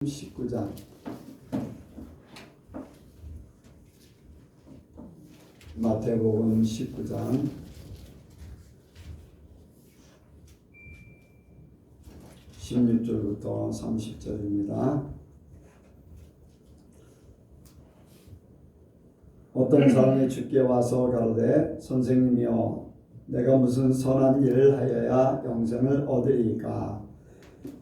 19장 마태복음 19장 16절부터 30절입니다. 어떤 사람이 주께 와서 가로되 선생님이여 내가 무슨 선한 일을 하여야 영생을 얻으리이까?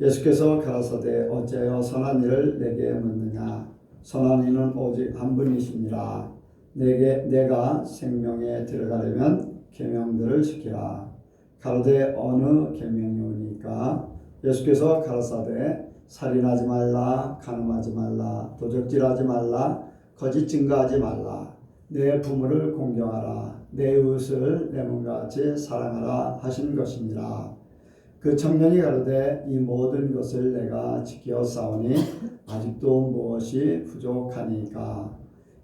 예수께서 가라사대 어찌하여 선한 일을 내게 묻느냐? 선한 이는 오직 한 분이시니라. 내가 생명에 들어가려면 계명들을 지키라. 가로되 어느 계명이오니까? 예수께서 가라사대 살인하지 말라, 간음하지 말라, 도적질하지 말라, 거짓 증거하지 말라, 내 부모를 공경하라, 내 이웃을 내 몸과 같이 사랑하라 하신 것이니라. 그 청년이 가로되 이 모든 것을 내가 지켜 싸우니 아직도 무엇이 부족하니까?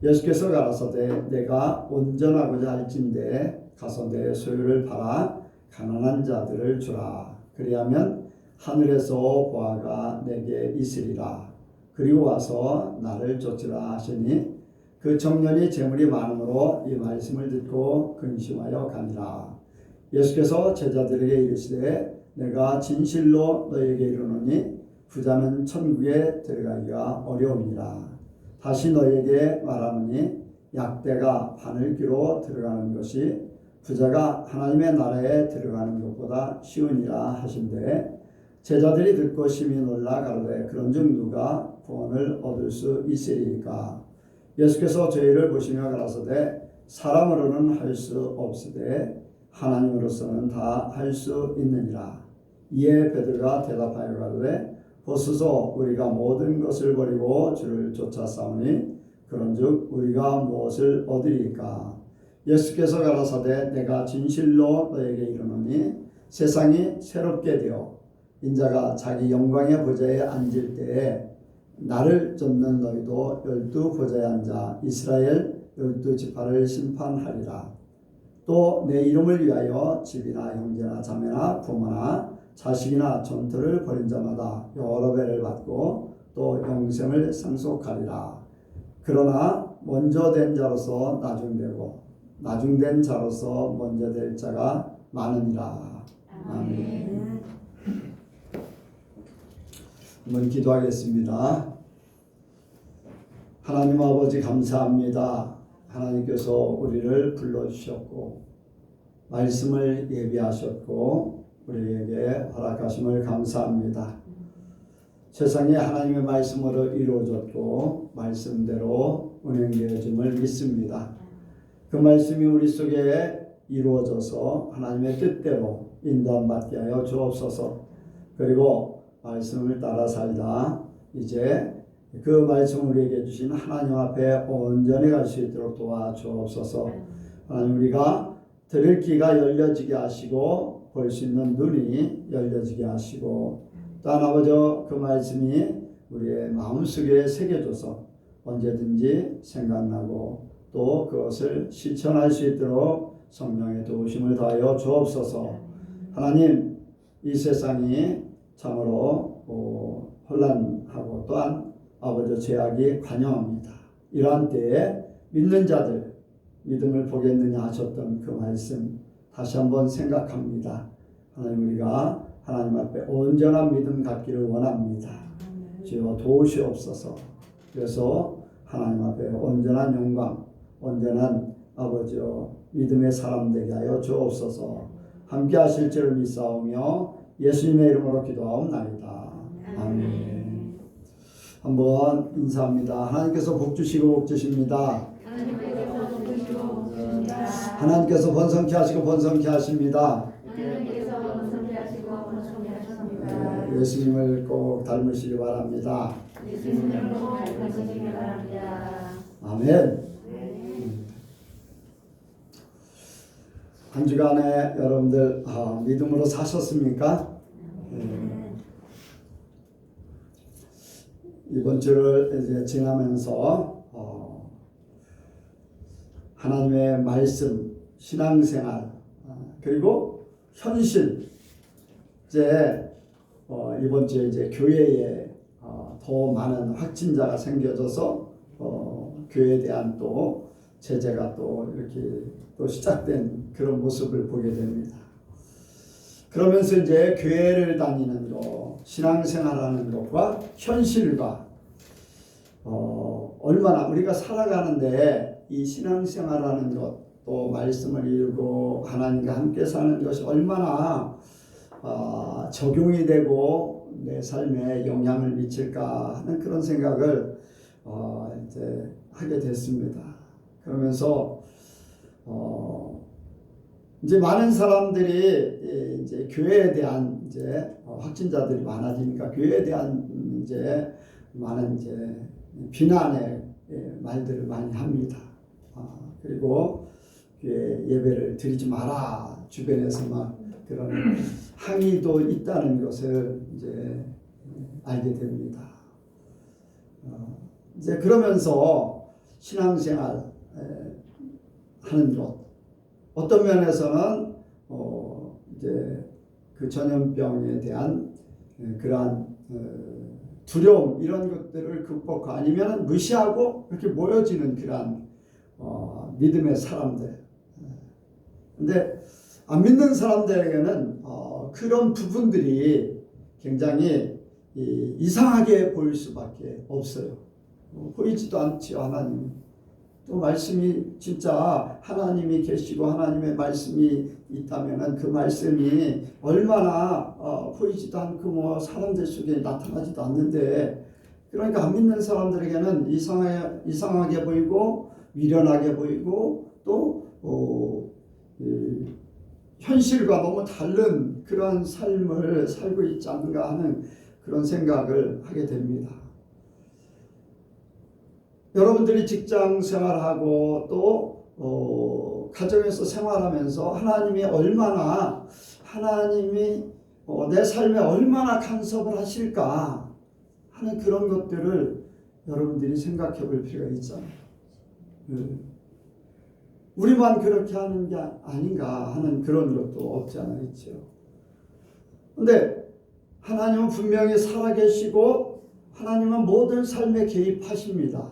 예수께서 가라사대 내가 온전하고자 할진대 가서 내 소유를 팔아 가난한 자들을 주라. 그리하면 하늘에서 보화가 내게 있으리라. 그리고 와서 나를 쫓으라 하시니 그 청년이 재물이 많으므로 이 말씀을 듣고 근심하여 가니라. 예수께서 제자들에게 이르시되 내가 진실로 너희에게 이르노니 부자는 천국에 들어가기가 어려우니라. 다시 너희에게 말하노니 약대가 바늘귀로 들어가는 것이 부자가 하나님의 나라에 들어가는 것보다 쉬우니라 하신대 제자들이 듣고 심히 놀라 가로되 그런즉 누가 구원을 얻을 수 있으리이까? 예수께서 저희를 보시며 가라사대 사람으로는 할 수 없으되 하나님으로서는 다 할 수 있느니라. 이에 베드로가 대답하여 가로되 보소서 우리가 모든 것을 버리고 주를 쫓아 싸우니 그런즉 우리가 무엇을 얻으리까? 예수께서 가라사대 내가 진실로 너에게 이르노니 세상이 새롭게 되어 인자가 자기 영광의 보좌에 앉을 때에 나를 쫓는 너희도 12 보좌에 앉아 이스라엘 12지파를 심판하리라. 또 내 이름을 위하여 집이나 형제나 자매나 부모나 자식이나 전토를 벌인 자마다 여러 배를 받고 또 영생을 상속하리라. 그러나 먼저 된 자로서 나중되고 나중된 자로서 먼저 될 자가 많으니라. 아멘. 한번 기도하겠습니다. 하나님 아버지 감사합니다. 하나님께서 우리를 불러주셨고 말씀을 예비하셨고 우리에게 허락하심을 감사합니다. 세상에 하나님의 말씀으로 이루어졌고 말씀대로 운행되어짐을 믿습니다. 그 말씀이 우리 속에 이루어져서 하나님의 뜻대로 인도함받게 하여 주옵소서. 그리고 말씀을 따라 살다 이제 그 말씀을 우리에게 주신 하나님 앞에 온전히 갈 수 있도록 도와주옵소서. 하나님 우리가 들을 귀가 열려지게 하시고 볼 수 있는 눈이 열려지게 하시고 또한 아버지 그 말씀이 우리의 마음속에 새겨져서 언제든지 생각나고 또 그것을 실천할 수 있도록 성령의 도우심을 더하여 주옵소서. 하나님 이 세상이 참으로 혼란하고 또한 아버지 죄악이 관영합니다. 이러한 때에 믿는 자들 믿음을 보겠느냐 하셨던 그 말씀 다시 한번 생각합니다. 하나님 우리가 하나님 앞에 온전한 믿음 갖기를 원합니다. 주여 도우시옵소서. 그래서 하나님 앞에 온전한 영광 온전한 아버지여 믿음의 사람 되게 하여 주옵소서. 함께 하실 줄을 믿사오며 예수님의 이름으로 기도하옵나이다. 아멘. 한번 인사합니다. 하나님께서 복 주시고 복 주십니다. 하나님께서 번성케 하시고 번성케 하십니다. 예수님을 꼭 닮으시기 바랍니다. 아멘. 한 주간에 여러분들 믿음으로 사셨습니까? 이번 주를 이제 지나면서 하나님의 말씀, 신앙생활 그리고 현실 이제 이번 주에 이제 교회에 더 많은 확진자가 생겨져서 교회에 대한 또 제재가 또 이렇게 또 시작된 그런 모습을 보게 됩니다. 그러면서 이제 교회를 다니는 것, 신앙생활하는 것과 현실과 얼마나 우리가 살아가는데 이 신앙생활하는 것, 또 말씀을 읽고 하나님과 함께 사는 것이 얼마나 적용이 되고 내 삶에 영향을 미칠까 하는 그런 생각을 이제 하게 됐습니다. 그러면서 이제 많은 사람들이 이제 교회에 대한 이제 확진자들이 많아지니까 교회에 대한 이제 많은 이제 비난의 말들을 많이 합니다. 그리고 교회 예배를 드리지 마라 주변에서 막 그런 항의도 있다는 것을 이제 알게 됩니다. 이제 그러면서 신앙생활 하는 것, 어떤 면에서는 이제 그 전염병에 대한 그러한 두려움 이런 것들을 극복하고 아니면 무시하고 이렇게 모여지는 그러한 믿음의 사람들. 근데 안 믿는 사람들에게는 그런 부분들이 굉장히 이상하게 보일 수밖에 없어요. 보이지도 않죠, 하나님. 또 말씀이 진짜 하나님이 계시고 하나님의 말씀이 있다면은 그 말씀이 얼마나 보이지도 않고 뭐 사람들 속에 나타나지도 않는데, 그러니까 안 믿는 사람들에게는 이상하게 보이고 미련하게 보이고 또 현실과 너무 다른 그런 삶을 살고 있지 않는가 하는 그런 생각을 하게 됩니다. 여러분들이 직장 생활하고 또 가정에서 생활하면서 하나님이 내 삶에 얼마나 간섭을 하실까 하는 그런 것들을 여러분들이 생각해 볼 필요가 있잖아요. 우리만 그렇게 하는 게 아닌가 하는 그런 것도 없지 않아 있죠. 그런데 하나님은 분명히 살아계시고 하나님은 모든 삶에 개입하십니다.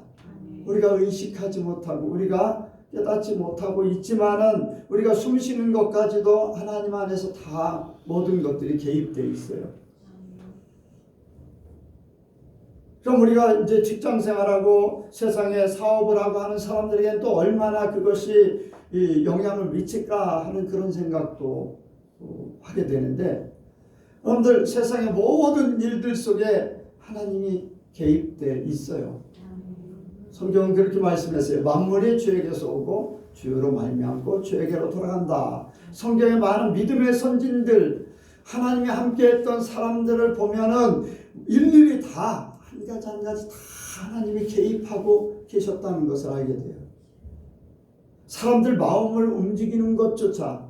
우리가 의식하지 못하고 우리가 깨닫지 못하고 있지만은 우리가 숨쉬는 것까지도 하나님 안에서 다 모든 것들이 개입되어 있어요. 그럼 우리가 이제 직장 생활하고 세상에 사업을 하고 하는 사람들에게는 또 얼마나 그것이 영향을 미칠까 하는 그런 생각도 하게 되는데, 여러분들 세상의 모든 일들 속에 하나님이 개입되어 있어요. 성경은 그렇게 말씀했어요. 만물이 주에게서 오고 주로 말미암고 주에게로 돌아간다. 성경의 많은 믿음의 선진들, 하나님이 함께했던 사람들을 보면은 일일이 다 한 가지 한 가지 다 하나님이 개입하고 계셨다는 것을 알게 돼요. 사람들 마음을 움직이는 것조차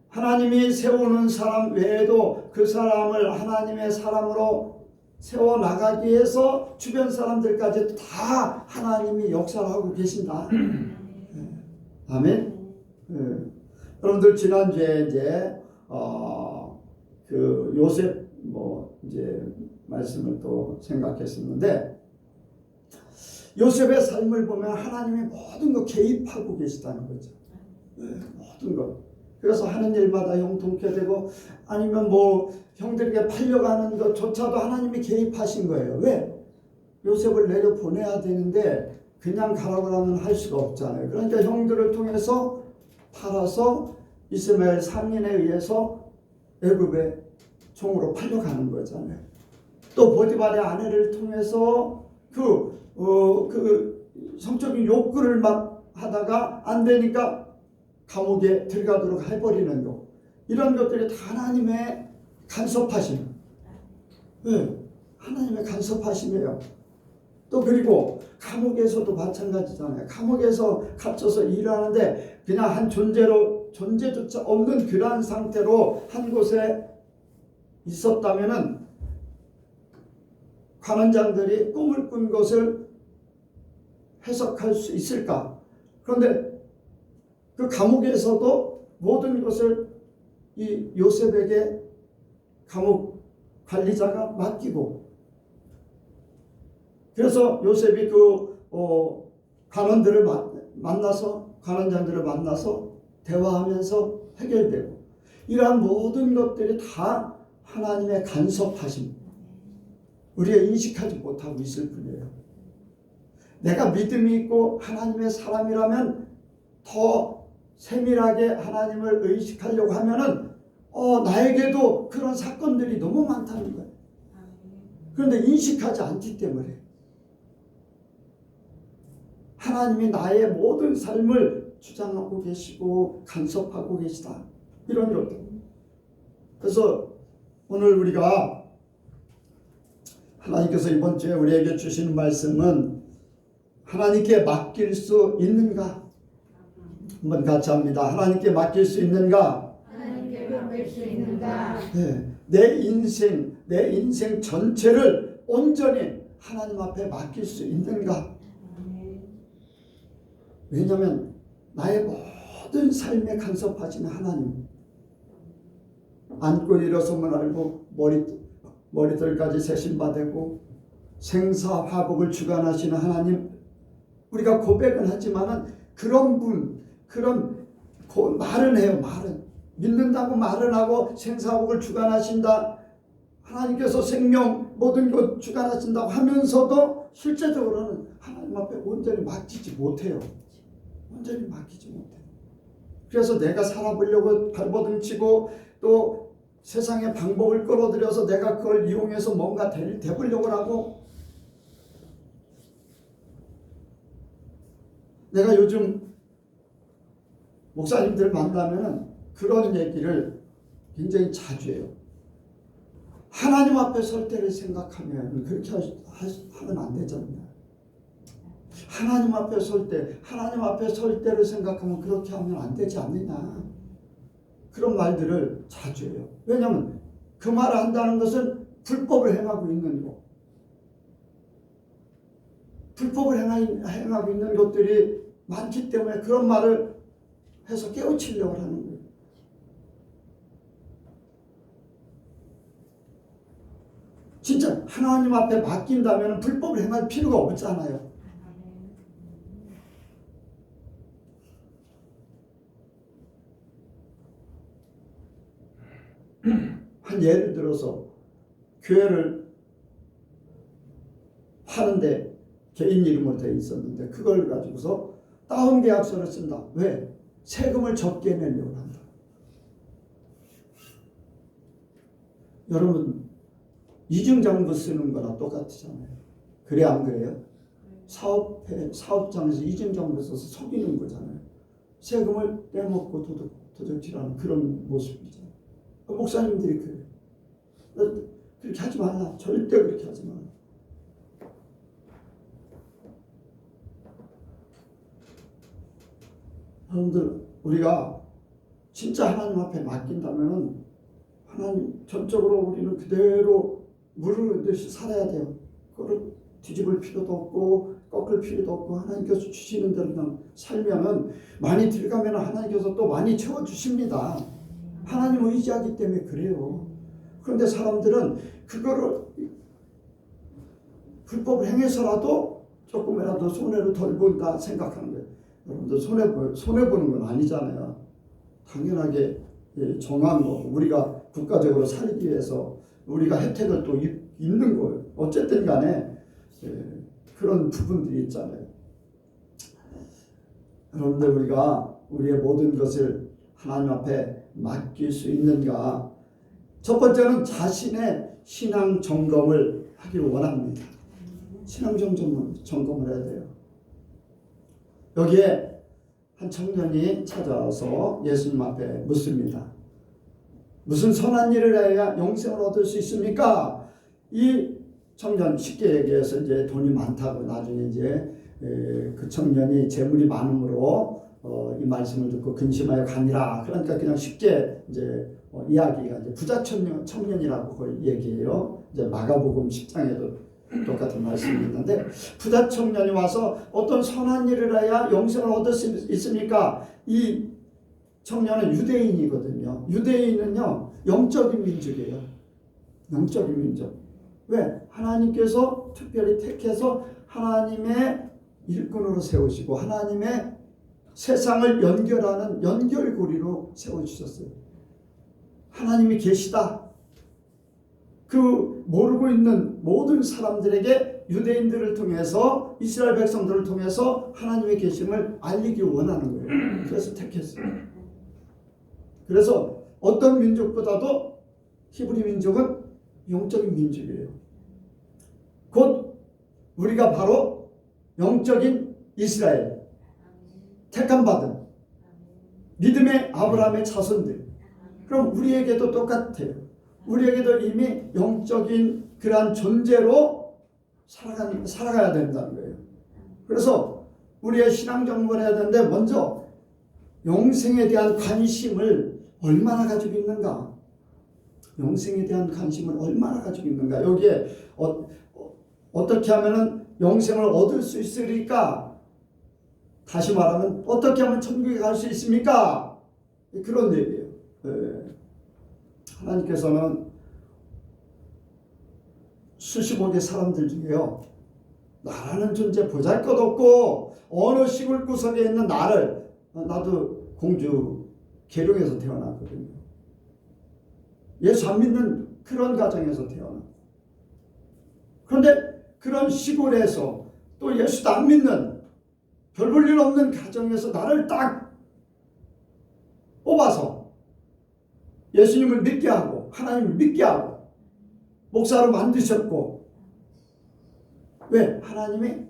하나님이 세우는 사람 외에도 그 사람을 하나님의 사람으로 세워나가기 위해서 주변 사람들까지 다 하나님이 역사를 하고 계신다. 아멘. 여러분들 지난주에 이제 그 요셉 이제 말씀을 또 생각했었는데, 요셉의 삶을 보면 하나님이 모든 거 개입하고 계시다는 거죠. 모든 것. 그래서 하는 일마다 형통케 되고 아니면 형들에게 팔려가는 것조차도 하나님이 개입하신 거예요. 왜? 요셉을 내려 보내야 되는데 그냥 가라고 하면 할 수가 없잖아요. 그러니까 형들을 통해서 팔아서 이스마엘 상인에 의해서 애굽의 종으로 팔려가는 거잖아요. 또 보디발의 아내를 통해서 그 성적인 욕구를 막 하다가 안 되니까 감옥에 들어가도록 해버리는 거, 이런 것들이 다 하나님의 간섭하심. 하나님의 간섭하심이에요. 또 그리고 감옥에서도 마찬가지잖아요. 감옥에서 갇혀서 일하는데 그냥 한 존재조차 없는 그러한 상태로 한 곳에 있었다면은 관원장들이 꿈을 꾼 것을 해석할 수 있을까? 그런데 그 감옥에서도 모든 것을 이 요셉에게 감옥 관리자가 맡기고, 그래서 요셉이 관원들을 관원장들을 만나서 대화하면서 해결되고, 이러한 모든 것들이 다 하나님의 간섭하심, 우리가 인식하지 못하고 있을 뿐이에요. 내가 믿음이 있고 하나님의 사람이라면 더 세밀하게 하나님을 의식하려고 하면은 나에게도 그런 사건들이 너무 많다는 거예요. 그런데 인식하지 않기 때문에 하나님이 나의 모든 삶을 주장하고 계시고 간섭하고 계시다, 이런 것들. 그래서 오늘 우리가 하나님께서 이번 주에 우리에게 주시는 말씀은 하나님께 맡길 수 있는가? 한번 같이 합니다. 하나님께 맡길 수 있는가? 하나님께 맡길 수 있는가? 네, 내 인생 전체를 온전히 하나님 앞에 맡길 수 있는가? 왜냐하면 나의 모든 삶에 간섭하시는 하나님, 앉고 일어서면 알고 머리털까지 세심받고 생사화복을 주관하시는 하나님, 우리가 고백은 하지만은 그런 분, 그런 말은 해요. 말은 믿는다고 말은 하고 생사화복을 주관하신다, 하나님께서 생명 모든 것 주관하신다고 하면서도 실제적으로는 하나님 앞에 온전히 맡기지 못해요. 온전히 맡기지 못해요. 그래서 내가 살아보려고 발버둥치고 또 세상의 방법을 끌어들여서 내가 그걸 이용해서 뭔가 되보려고 하고, 내가 요즘 목사님들 만나면 그런 얘기를 굉장히 자주 해요. 하나님 앞에 설 때를 생각하면 그렇게 하면 안 되잖아요. 하나님 앞에 설 때를 생각하면 그렇게 하면 안 되지 않느냐, 그런 말들을 자주 해요. 왜냐하면 그 말을 한다는 것은 불법을 행하고 있는 거, 불법을 행하고 있는 것들이 많기 때문에 그런 말을 해서 깨우치려고 하는 거예요. 진짜 하나님 앞에 맡긴다면 불법을 행할 필요가 없잖아요. 한 예를 들어서 교회를 파는데 개인 이름으로 되어 있었는데 그걸 가지고서 다운 계약서를 쓴다. 왜? 세금을 적게 내려고 한다. 여러분, 이중장부 쓰는 거나 똑같잖아요. 그래 안 그래요? 사업장에서 이중장부 써서 속이는 거잖아요. 세금을 떼먹고 도둑질하는 그런 모습이잖아요. 목사님들이 그래요. 그렇게 하지 말라. 절대 그렇게 하지 말라. 여러분들, 우리가 진짜 하나님 앞에 맡긴다면 하나님 전적으로 우리는 그대로 물을 넣듯이 살아야 돼요. 그걸 뒤집을 필요도 없고 꺾을 필요도 없고 하나님께서 주시는 대로 그냥 살면은, 많이 들어가면 하나님께서 또 많이 채워주십니다. 하나님을 의지하기 때문에 그래요. 그런데 사람들은 그거를 불법을 행해서라도 조금이라도 손해를 덜 본다 생각하는 거예요. 여러분들, 손해보는 건 아니잖아요. 당연하게 정한 거, 우리가 국가적으로 살기 위해서 우리가 혜택을 또 입는 거예요. 어쨌든 간에 그런 부분들이 있잖아요. 여러분들, 우리가 우리의 모든 것을 하나님 앞에 맡길 수 있는가? 첫 번째는 자신의 신앙 점검을 하기를 원합니다. 신앙 점검을 해야 돼요. 여기에 한 청년이 찾아와서 예수님 앞에 묻습니다. 무슨 선한 일을 해야 영생을 얻을 수 있습니까? 이 청년, 쉽게 얘기해서 이제 돈이 많다고, 나중에 이제 그 청년이 재물이 많음으로 이 말씀을 듣고 근심하여 가니라. 그러니까 그냥 쉽게 이제 이야기가 이제 부자 청년이라고 거의 얘기해요. 이제 마가복음 10장에도 똑같은 말씀이 있는데, 부자 청년이 와서 어떤 선한 일을 해야 영생을 얻을 수 있습니까? 이 청년은 유대인이거든요. 유대인은요 영적인 민족이에요. 영적인 민족. 왜? 하나님께서 하나님께서 특별히 택해서 하나님의 일꾼으로 세우시고 하나님의 세상을 연결하는 연결고리로 세워주셨어요. 하나님이 계시다. 그 모르고 있는 모든 사람들에게 유대인들을 통해서 이스라엘 백성들을 통해서 하나님의 계심을 알리기 원하는 거예요. 그래서 택했어요. 그래서 어떤 민족보다도 히브리 민족은 영적인 민족이에요. 곧 우리가 바로 영적인 이스라엘, 택함받은 믿음의 아브라함의 자손들. 그럼 우리에게도 똑같아요. 우리에게도 이미 영적인 그러한 존재로 살아가야 된다는 거예요. 그래서 우리의 신앙 정보를 해야 되는데 먼저 영생에 대한 관심을 얼마나 가지고 있는가? 영생에 대한 관심을 얼마나 가지고 있는가? 여기에 어떻게 하면은 영생을 얻을 수 있으리까? 다시 말하면 어떻게 하면 천국에 갈 수 있습니까? 그런 얘기예요. 하나님께서는 수십억의 사람들 중에요, 나라는 존재 보잘것없고 어느 시골 구석에 있는 나를, 나도 공주 계룡에서 태어났거든요. 예수 안 믿는 그런 가정에서 태어나. 그런데 그런 시골에서 또 예수도 안 믿는 별 볼 일 없는 가정에서 나를 딱 뽑아서 예수님을 믿게 하고 하나님을 믿게 하고 목사로 만드셨고, 왜? 하나님이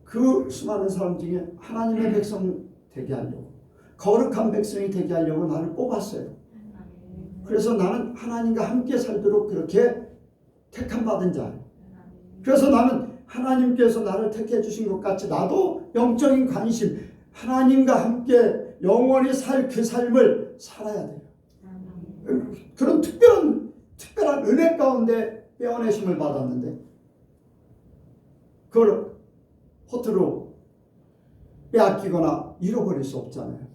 그 수많은 사람 중에 하나님의 백성 되게 하려고, 거룩한 백성이 되게 하려고 나를 뽑았어요. 그래서 나는 하나님과 함께 살도록 그렇게 택함받은 자. 그래서 나는 하나님께서 나를 택해 주신 것 같이 나도 영적인 관심, 하나님과 함께 영원히 살 그 삶을 살아야 돼요. 그런 특별한 은혜 가운데 빼어내심을 받았는데 그걸 허투루 빼앗기거나 잃어버릴 수 없잖아요.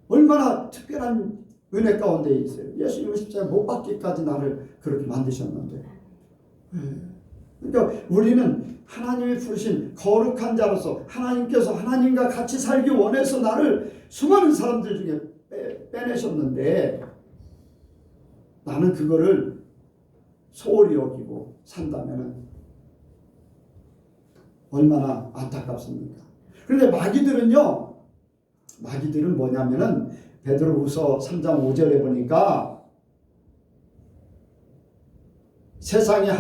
얼마나 특별한 은혜 가운데 있어요. 예수님은 십자가에 못 박기까지 나를 그렇게 만드셨는데, 그러니까 우리는 하나님이 부르신 거룩한 자로서 하나님께서 하나님과 같이 살기 원해서 나를 수많은 사람들 중에 빼내셨는데, 나는 그거를 소홀히 여기고 산다면 얼마나 안타깝습니까? 그런데 마귀들은 뭐냐면은 베드로후서 3장 5절에 보니까 세상을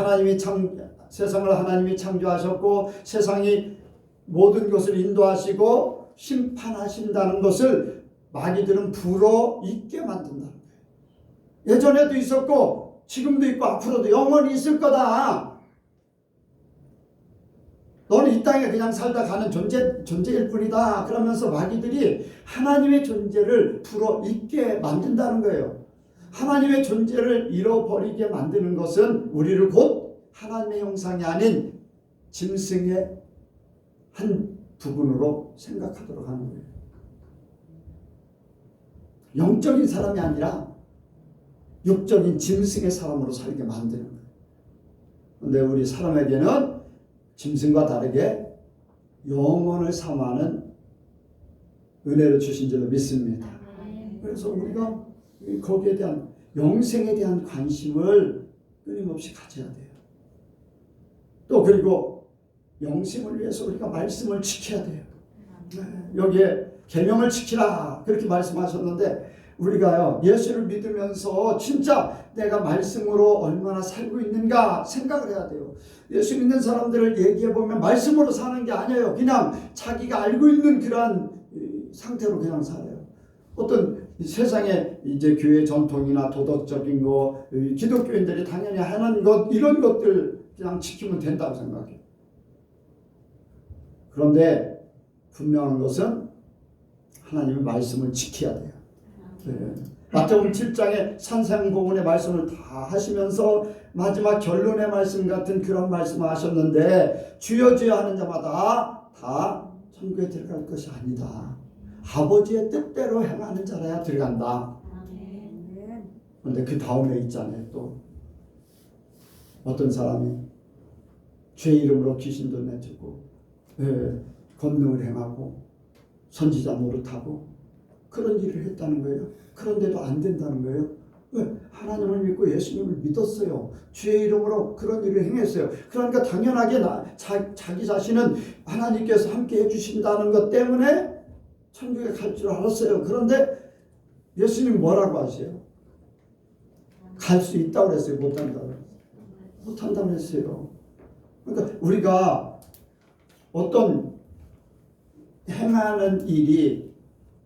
하나님이 창조하셨고 세상이 모든 것을 인도하시고 심판하신다는 것을 마귀들은 불어 잊게 만든다는 거예요. 예전에도 있었고 지금도 있고 앞으로도 영원히 있을 거다. 너는 이 땅에 그냥 살다 가는 존재일 뿐이다. 그러면서 마귀들이 하나님의 존재를 불어 잊게 만든다는 거예요. 하나님의 존재를 잃어버리게 만드는 것은 우리를 곧 하나님의 형상이 아닌 짐승의 한 부분으로 생각하도록 하는 거예요. 영적인 사람이 아니라 육적인 짐승의 사람으로 살게 만드는 거예요. 그런데 우리 사람에게는 짐승과 다르게 영혼을 삼아하는 은혜를 주신 줄로 믿습니다. 그래서 우리가 거기에 대한 영생에 대한 관심을 끊임없이 가져야 돼요. 또 그리고 영생을 위해서 우리가 말씀을 지켜야 돼요. 여기에 계명을 지키라 그렇게 말씀하셨는데, 우리가요 예수를 믿으면서 진짜 내가 말씀으로 얼마나 살고 있는가 생각을 해야 돼요. 예수 믿는 사람들을 얘기해 보면 말씀으로 사는 게 아니에요. 그냥 자기가 알고 있는 그러한 상태로 그냥 살아요. 어떤 세상에 이제 교회 전통이나 도덕적인 거, 기독교인들이 당연히 하는 것, 이런 것들 그냥 지키면 된다고 생각해요. 그런데 분명한 것은 하나님의 말씀을 지켜야 돼요. 마태복음 7장에 산상보훈의 말씀을 다 하시면서 마지막 결론의 말씀 같은 그런 말씀을 하셨는데, 주여 주여 하는 자마다 다 천국에 들어갈 것이 아니다. 아버지의 뜻대로 행하는 자라야 들어간다. 그런데 그 다음에 있잖아요. 또 어떤 사람이 죄 이름으로 귀신도 내쫓고 권능을 행하고 선지자 노릇하고 그런 일을 했다는 거예요. 그런데도 안 된다는 거예요. 왜? 하나님을 믿고 예수님을 믿었어요. 주의 이름으로 그런 일을 행했어요. 그러니까 당연하게 자기 자신은 하나님께서 함께 해주신다는 것 때문에 천국에 갈 줄 알았어요. 그런데 예수님이 뭐라고 하세요? 갈 수 있다고 그랬어요? 못한다고 그랬어요? 못한다고 했어요. 그러니까 우리가 어떤 행하는 일이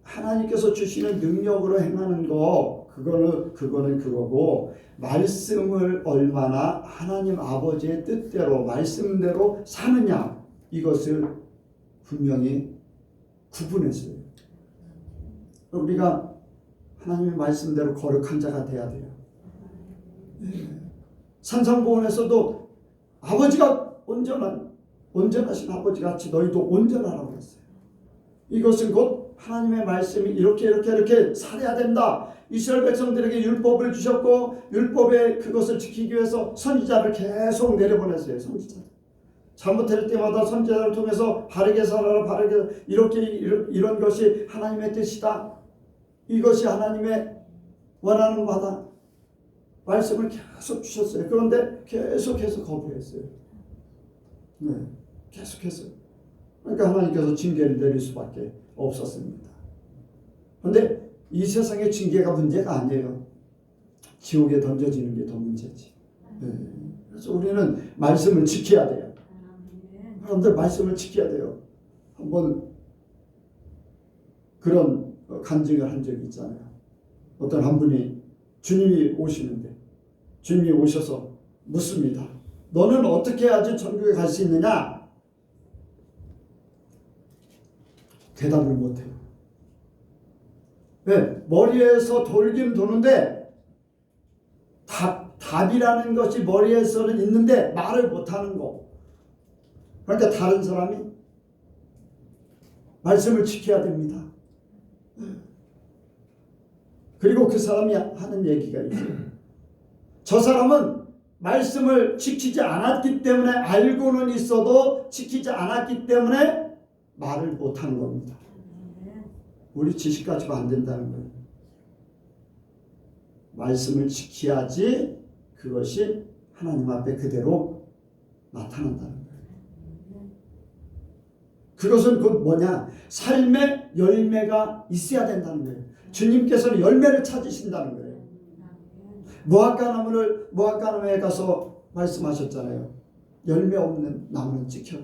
하나님께서 주시는 능력으로 행하는 거 그거는 그거고, 말씀을 얼마나 하나님 아버지의 뜻대로 말씀대로 사느냐, 이것을 분명히 구분했어요. 우리가 하나님의 말씀대로 거룩한 자가 돼야 돼요. 산상보훈에서도 아버지가 온전하신 아버지 같이 너희도 온전하라고 했어요. 이것은 곧 하나님의 말씀이 이렇게 살아야 된다. 이스라엘 백성들에게 율법을 주셨고, 율법의 그것을 지키기 위해서 선지자를 계속 내려보냈어요. 선지자. 잘못할 때마다 선지자를 통해서 바르게 살아라, 바르게 이런 것이 하나님의 뜻이다. 이것이 하나님의 원하는 바다. 말씀을 계속 주셨어요. 그런데 계속해서 거부했어요. 네, 계속해서. 그러니까 하나님께서 징계를 내릴 수밖에 없었습니다. 그런데 이 세상의 징계가 문제가 아니에요. 지옥에 던져지는 게 더 문제지. 네. 그래서 우리는 말씀을 지켜야 돼요. 여러분들 말씀을 지켜야 돼요. 한번 그런 간증을 한 적이 있잖아요. 어떤 한 분이 주님이 오시는데, 주님이 오셔서 묻습니다. 너는 어떻게 해야지 천국에 갈 수 있느냐? 대답을 못해요. 왜? 머리에서 돌긴 도는데 답이라는 것이 머리에서는 있는데 말을 못하는 거. 그러니까 다른 사람이 말씀을 지켜야 됩니다. 그리고 그 사람이 하는 얘기가 있어요. 저 사람은 말씀을 지키지 않았기 때문에, 알고는 있어도 지키지 않았기 때문에 말을 못하는 겁니다. 우리 지식 가지고 안 된다는 거예요. 말씀을 지켜야지 그것이 하나님 앞에 그대로 나타난다는 거예요. 그것은 곧 뭐냐? 삶의 열매가 있어야 된다는 거예요. 주님께서는 열매를 찾으신다는 거예요. 무화과나무에 가서 말씀하셨잖아요. 열매 없는 나무는 찍혀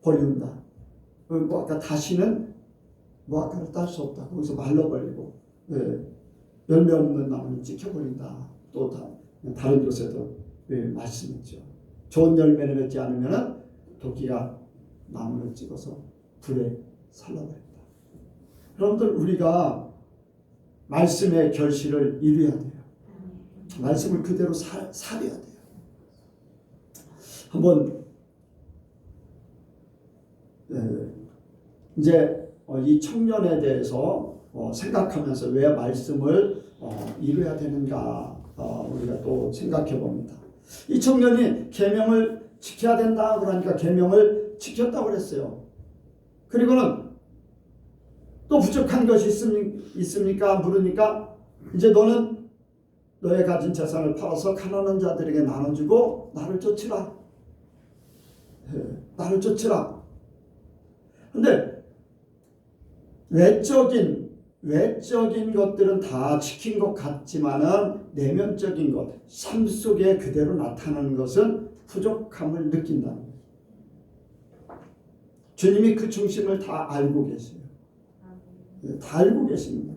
버린다. 무화과 다시는 무화과를 딸 수 없다. 거기서 말라버리고, 열매 없는 나무는 찍혀버린다. 또 다른 곳에도 말씀했죠. 좋은 열매를 맺지 않으면 도끼가 나무를 찍어서 불에 살라버린다. 여러분들, 우리가 말씀의 결실을 이루어야 돼요. 말씀을 그대로 살아야 돼요. 한번 이제 이 청년에 대해서 생각하면서 왜 말씀을 이루어야 되는가 우리가 또 생각해 봅니다. 이 청년이 계명을 지켜야 된다 그러니까 계명을 지켰다고 그랬어요. 그리고는 또 부족한 것이 있습니까? 물으니까 이제 너는 너의 가진 재산을 팔아서 가난한 자들에게 나눠주고 나를 쫓으라. 나를 쫓으라. 근데 외적인 것들은 다 지킨 것 같지만은 내면적인 것, 삶 속에 그대로 나타나는 것은 부족함을 느낀다는 거예요. 주님이 그 중심을 다 알고 계세요. 다 알고 계십니다.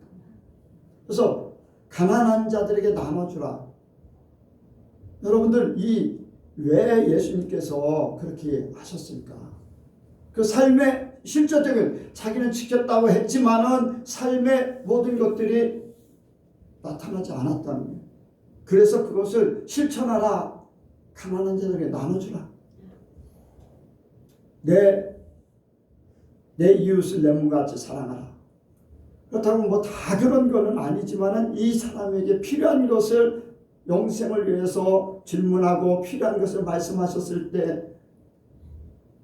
그래서 가난한 자들에게 나눠주라. 여러분들, 왜 예수님께서 그렇게 하셨을까? 그 삶의 실제적인, 자기는 지켰다고 했지만은 삶의 모든 것들이 나타나지 않았다는 거예요. 그래서 그것을 실천하라. 가난한 자들에게 나눠주라. 내 이웃을 내 몸같이 사랑하라. 그렇다고 다 그런 거는 아니지만은 이 사람에게 필요한 것을 영생을 위해서 질문하고 필요한 것을 말씀하셨을 때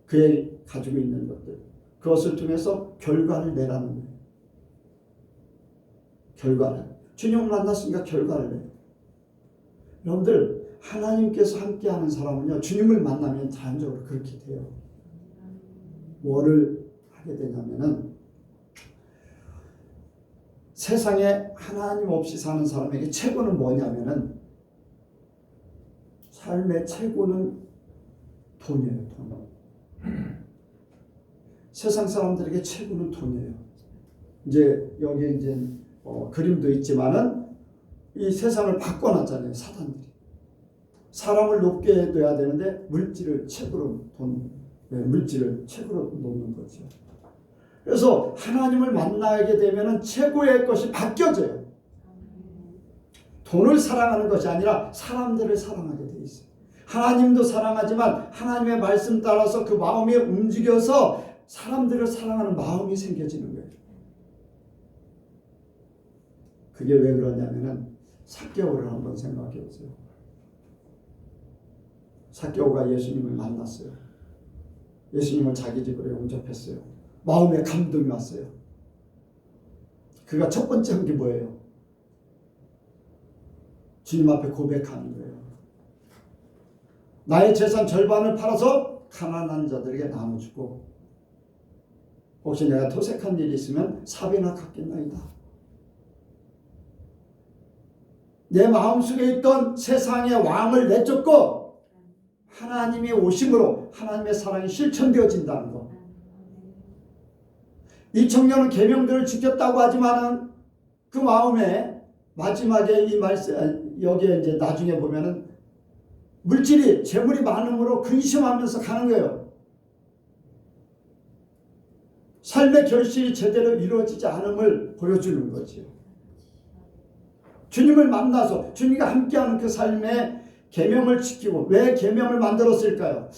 그의 가지고 있는 것들, 그것을 통해서 결과를 내라는 거예요. 결과를. 주님을 만났으니까 결과를 내요. 여러분들, 하나님께서 함께하는 사람은요, 주님을 만나면 자연적으로 그렇게 돼요. 뭐를 하게 되냐면은, 세상에 하나님 없이 사는 사람에게 최고는 뭐냐면은, 삶의 최고는 돈이에요. 돈. 세상 사람들에게 최고는 돈이에요. 이제 여기 이제 그림도 있지만은 이 세상을 바꿔놨잖아요. 사단들이. 사람을 높게 해둬야 되는데 물질을 최고로 물질을 최고로 놓는 거죠. 그래서 하나님을 만나게 되면은 최고의 것이 바뀌어져요. 돈을 사랑하는 것이 아니라 사람들을 사랑하게 돼 있어요. 하나님도 사랑하지만 하나님의 말씀 따라서 그 마음이 움직여서 사람들을 사랑하는 마음이 생겨지는 거예요. 그게 왜 그러냐면은 삭개오를 한번 생각해 보세요. 삭개오가 예수님을 만났어요. 예수님을 자기 집으로 영접했어요. 마음에 감동이 왔어요. 그가 첫 번째 한 게 뭐예요? 주님 앞에 고백하는 거예요. 나의 재산 절반을 팔아서 가난한 자들에게 나눠주고 혹시 내가 토색한 일이 있으면 4배나 갚겠나이다. 내 마음속에 있던 세상의 왕을 내쫓고 하나님이 오심으로 하나님의 사랑이 실천되어진다는 것. 이 청년은 계명들을 지켰다고 하지만은 그 마음에 마지막에 이 말씀 여기에 이제 나중에 보면은 물질이 재물이 많음으로 근심하면서 가는 거예요. 삶의 결실이 제대로 이루어지지 않음을 보여주는 거지요. 주님을 만나서 주님과 함께하는 그 삶의 계명을 지키고 왜 계명을 만들었을까요?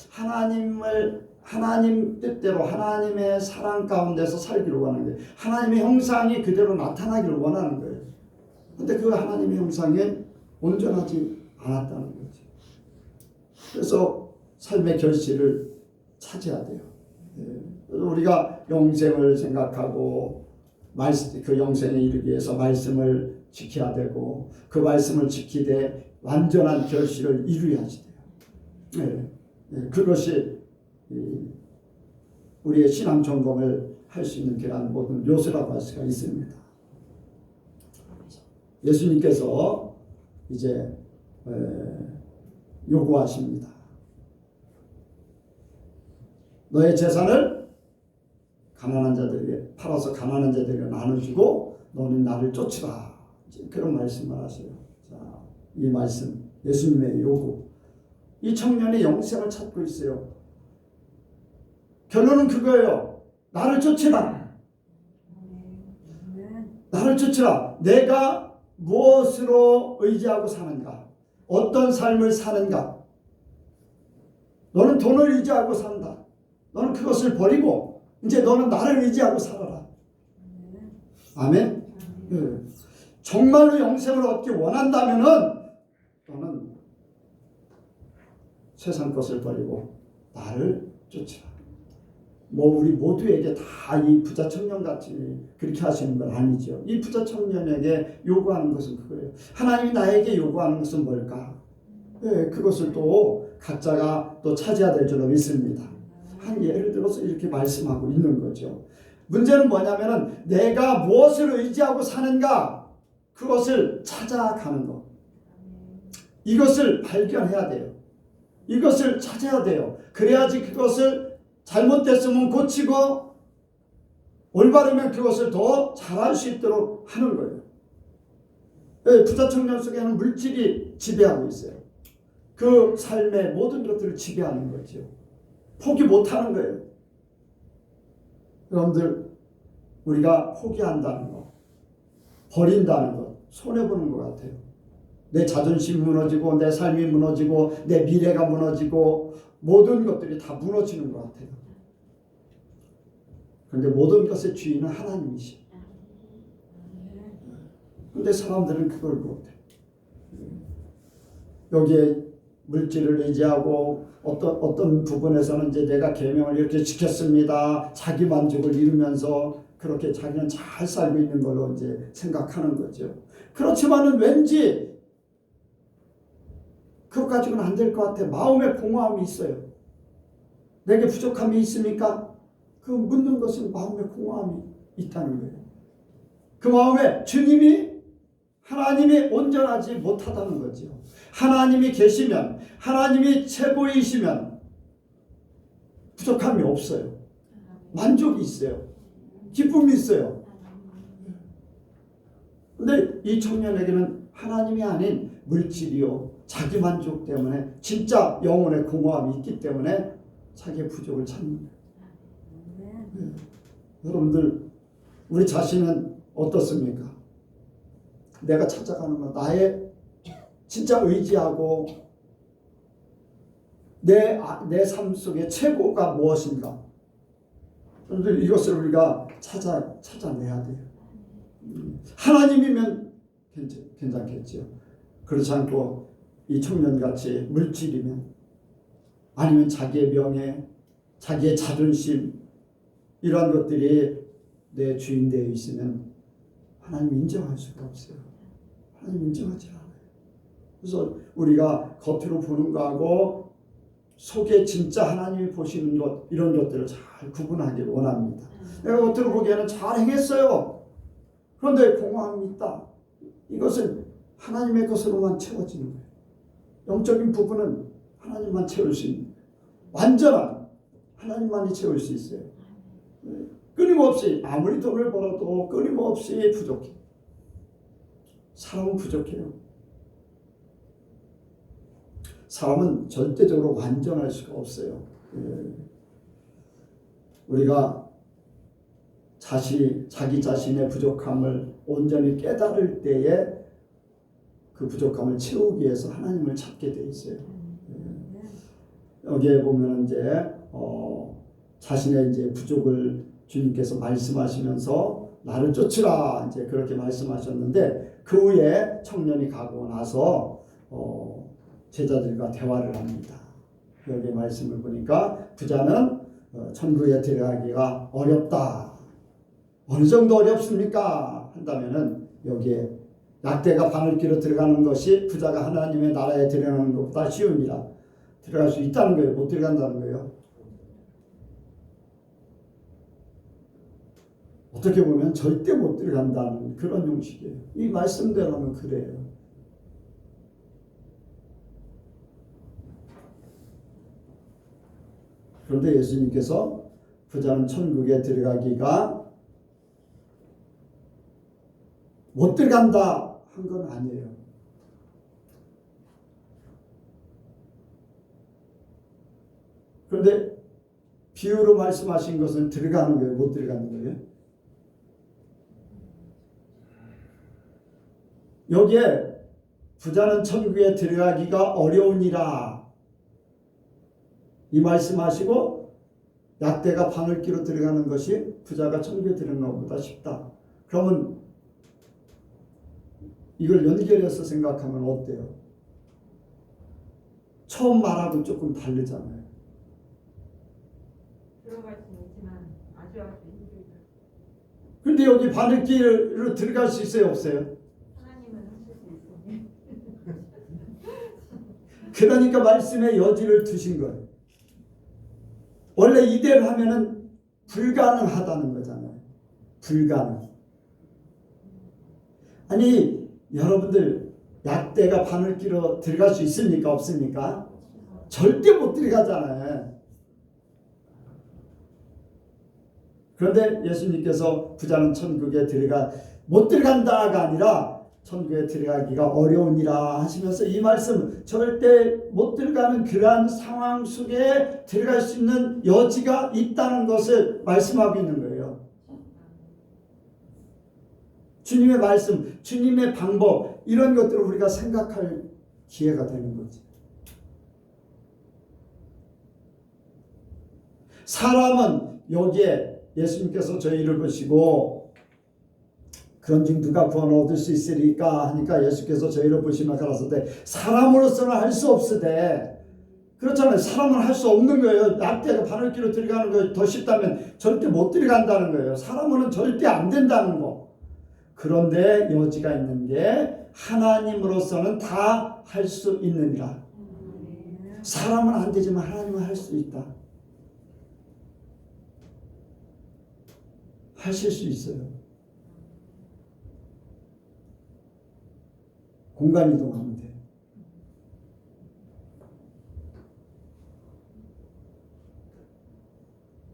하나님 뜻대로 하나님의 사랑 가운데서 살기를 원하는 거예요. 하나님의 형상이 그대로 나타나기를 원하는 거예요. 그런데 그 하나님의 형상에 온전하지 않았다는 거죠. 그래서 삶의 결실을 찾아야 돼요. 우리가 영생을 생각하고 그 영생에 이르기 위해서 말씀을 지켜야 되고 그 말씀을 지키되 완전한 결실을 이루어야지 돼요. 그것이 우리의 신앙 점검을 할 수 있는 그러한 모든 요소라고 할 수가 있습니다. 예수님께서 이제 요구하십니다. 너의 재산을 가난한 자들에게 팔아서 가난한 자들에게 나눠주고 너는 나를 쫓으라. 그런 말씀을 하세요. 자, 이 말씀 예수님의 요구. 이 청년의 영생을 찾고 있어요. 결론은 그거예요. 나를 쫓으라. 나를 쫓으라. 내가 무엇으로 의지하고 사는가? 어떤 삶을 사는가? 너는 돈을 의지하고 산다. 너는 그것을 버리고 이제 너는 나를 의지하고 살아라. 아멘? 네. 정말로 영생을 얻기 원한다면은 너는 세상 것을 버리고 나를 쫓으라. 우리 모두에게 다 이 부자 청년같이 그렇게 하시는 건 아니죠. 이 부자 청년에게 요구하는 것은 그거예요. 하나님이 나에게 요구하는 것은 뭘까? 네, 그것을 또 각자가 또 찾아야 될 줄로 믿습니다. 한 예를 들어서 이렇게 말씀하고 있는 거죠. 문제는 뭐냐면은 내가 무엇을 의지하고 사는가? 그것을 찾아가는 것. 이것을 발견해야 돼요. 이것을 찾아야 돼요. 그래야지 그것을 잘못됐으면 고치고 올바르면 그것을 더 잘할 수 있도록 하는 거예요. 부자 청년 속에는 물질이 지배하고 있어요. 그 삶의 모든 것들을 지배하는 거죠. 포기 못하는 거예요. 여러분들 우리가 포기한다는 것, 버린다는 것 손해보는 것 같아요. 내 자존심이 무너지고 내 삶이 무너지고 내 미래가 무너지고 모든 것들이 다 무너지는 것 같아요. 그런데 모든 것의 주인은 하나님이시죠. 그런데 사람들은 그걸 못해요. 여기에 물질을 의지하고 어떤 부분에서는 이제 내가 계명을 이렇게 지켰습니다. 자기 만족을 이루면서 그렇게 자기는 잘 살고 있는 걸로 이제 생각하는 거죠. 그렇지만은 왠지 그것 가지고는 안 될 것 같아. 마음에 공허함이 있어요. 내게 부족함이 있습니까? 그 묻는 것은 마음에 공허함이 있다는 거예요. 그 마음에 하나님이 온전하지 못하다는 거죠. 하나님이 계시면, 하나님이 최고이시면 부족함이 없어요. 만족이 있어요. 기쁨이 있어요. 근데 이 청년에게는 하나님이 아닌 물질이요, 자기 만족 때문에 진짜 영혼의 공허함이 있기 때문에 자기의 부족을 찾는 거예요. 여러분들, 우리 자신은 어떻습니까? 내가 찾아가는 건 나의 진짜 의지하고 내 삶 속의 최고가 무엇인가? 여러분들, 이것을 우리가 찾아내야 돼요. 하나님이면 괜찮겠죠. 그렇지 않고 이 청년같이 물질이면, 아니면 자기의 명예, 자기의 자존심, 이러한 것들이 내 주인되어 있으면 하나님 인정할 수가 없어요. 하나님 인정하지 않아요. 그래서 우리가 겉으로 보는 거하고 속에 진짜 하나님이 보시는 것, 이런 것들을 잘 구분하길 원합니다. 내가 겉으로 보기에는 잘 행했어요. 그런데 공허함이 있다. 이것은 하나님의 것으로만 채워지는 거예요. 영적인 부분은 하나님만 채울 수 있는, 완전한 하나님만이 채울 수 있어요. 끊임없이 아무리 돈을 벌어도 끊임없이 부족해. 사람은 부족해요. 사람은 절대적으로 완전할 수가 없어요. 우리가 자기 자신의 부족함을 온전히 깨달을 때에 그 부족함을 채우기 위해서 하나님을 찾게 돼 있어요. 여기에 보면 이제 자신의 이제 부족을 주님께서 말씀하시면서 나를 쫓으라 이제 그렇게 말씀하셨는데, 그 후에 청년이 가고 나서 제자들과 대화를 합니다. 여기 말씀을 보니까 부자는 천국에 들어가기가 어렵다. 어느 정도 어렵습니까? 한다면은 여기에 약대가 바늘귀로 들어가는 것이 부자가 하나님의 나라에 들어가는 것보다 쉬우니라. 들어갈 수 있다는 거예요. 못 들어간다는 거예요. 어떻게 보면 절대 못 들어간다는 그런 형식이에요. 이 말씀대로는 그래요. 그런데 예수님께서 부자는 천국에 들어가기가 못 들어간다 한 건 아니에요. 그런데 비유로 말씀하신 것은 들어가는 거예요? 못 들어가는 거예요? 여기에 부자는 천국에 들어가기가 어려우니라 이 말씀하시고, 약대가 바늘귀로 들어가는 것이 부자가 천국에 들어가는 것보다 쉽다. 그러면 이걸 연결해서 생각하면 어때요? 처음 말하고 조금 다르잖아요. 들어갈 수 있지만 아주 힘들다. 그런데 여기 바늘귀로 들어갈 수 있어요, 없어요? 하나님은 하실 수 있어요. 그러니까 말씀의 여지를 두신 거예요. 원래 이대로 하면은 불가능하다는 거잖아요. 불가능. 아니, 여러분들 약대가 바늘귀로 들어갈 수 있습니까? 없습니까? 절대 못 들어가잖아요. 그런데 예수님께서 부자는 천국에 못 들어간다가 아니라 천국에 들어가기가 어려우니라 하시면서 이 말씀, 절대 못 들어가는 그러한 상황 속에 들어갈 수 있는 여지가 있다는 것을 말씀하고 있는 거예요. 주님의 말씀, 주님의 방법, 이런 것들을 우리가 생각할 기회가 되는 거지. 사람은 여기에 예수님께서 저희를 보시고 그런즉 누가 구원 얻을 수 있으리까 하니까 예수께서 저희를 보시며 가라사대 사람으로서는 할 수 없으되 그렇잖아요. 사람은 할 수 없는 거예요. 낙대가 바늘기로 들어가는 거 더 쉽다면 절대 못 들어간다는 거예요. 사람은 절대 안 된다는 거. 그런데 여지가 있는 게 하나님으로서는 다 할 수 있느니라. 사람은 안 되지만 하나님은 할 수 있다. 하실 수 있어요. 공간 이동하면 돼.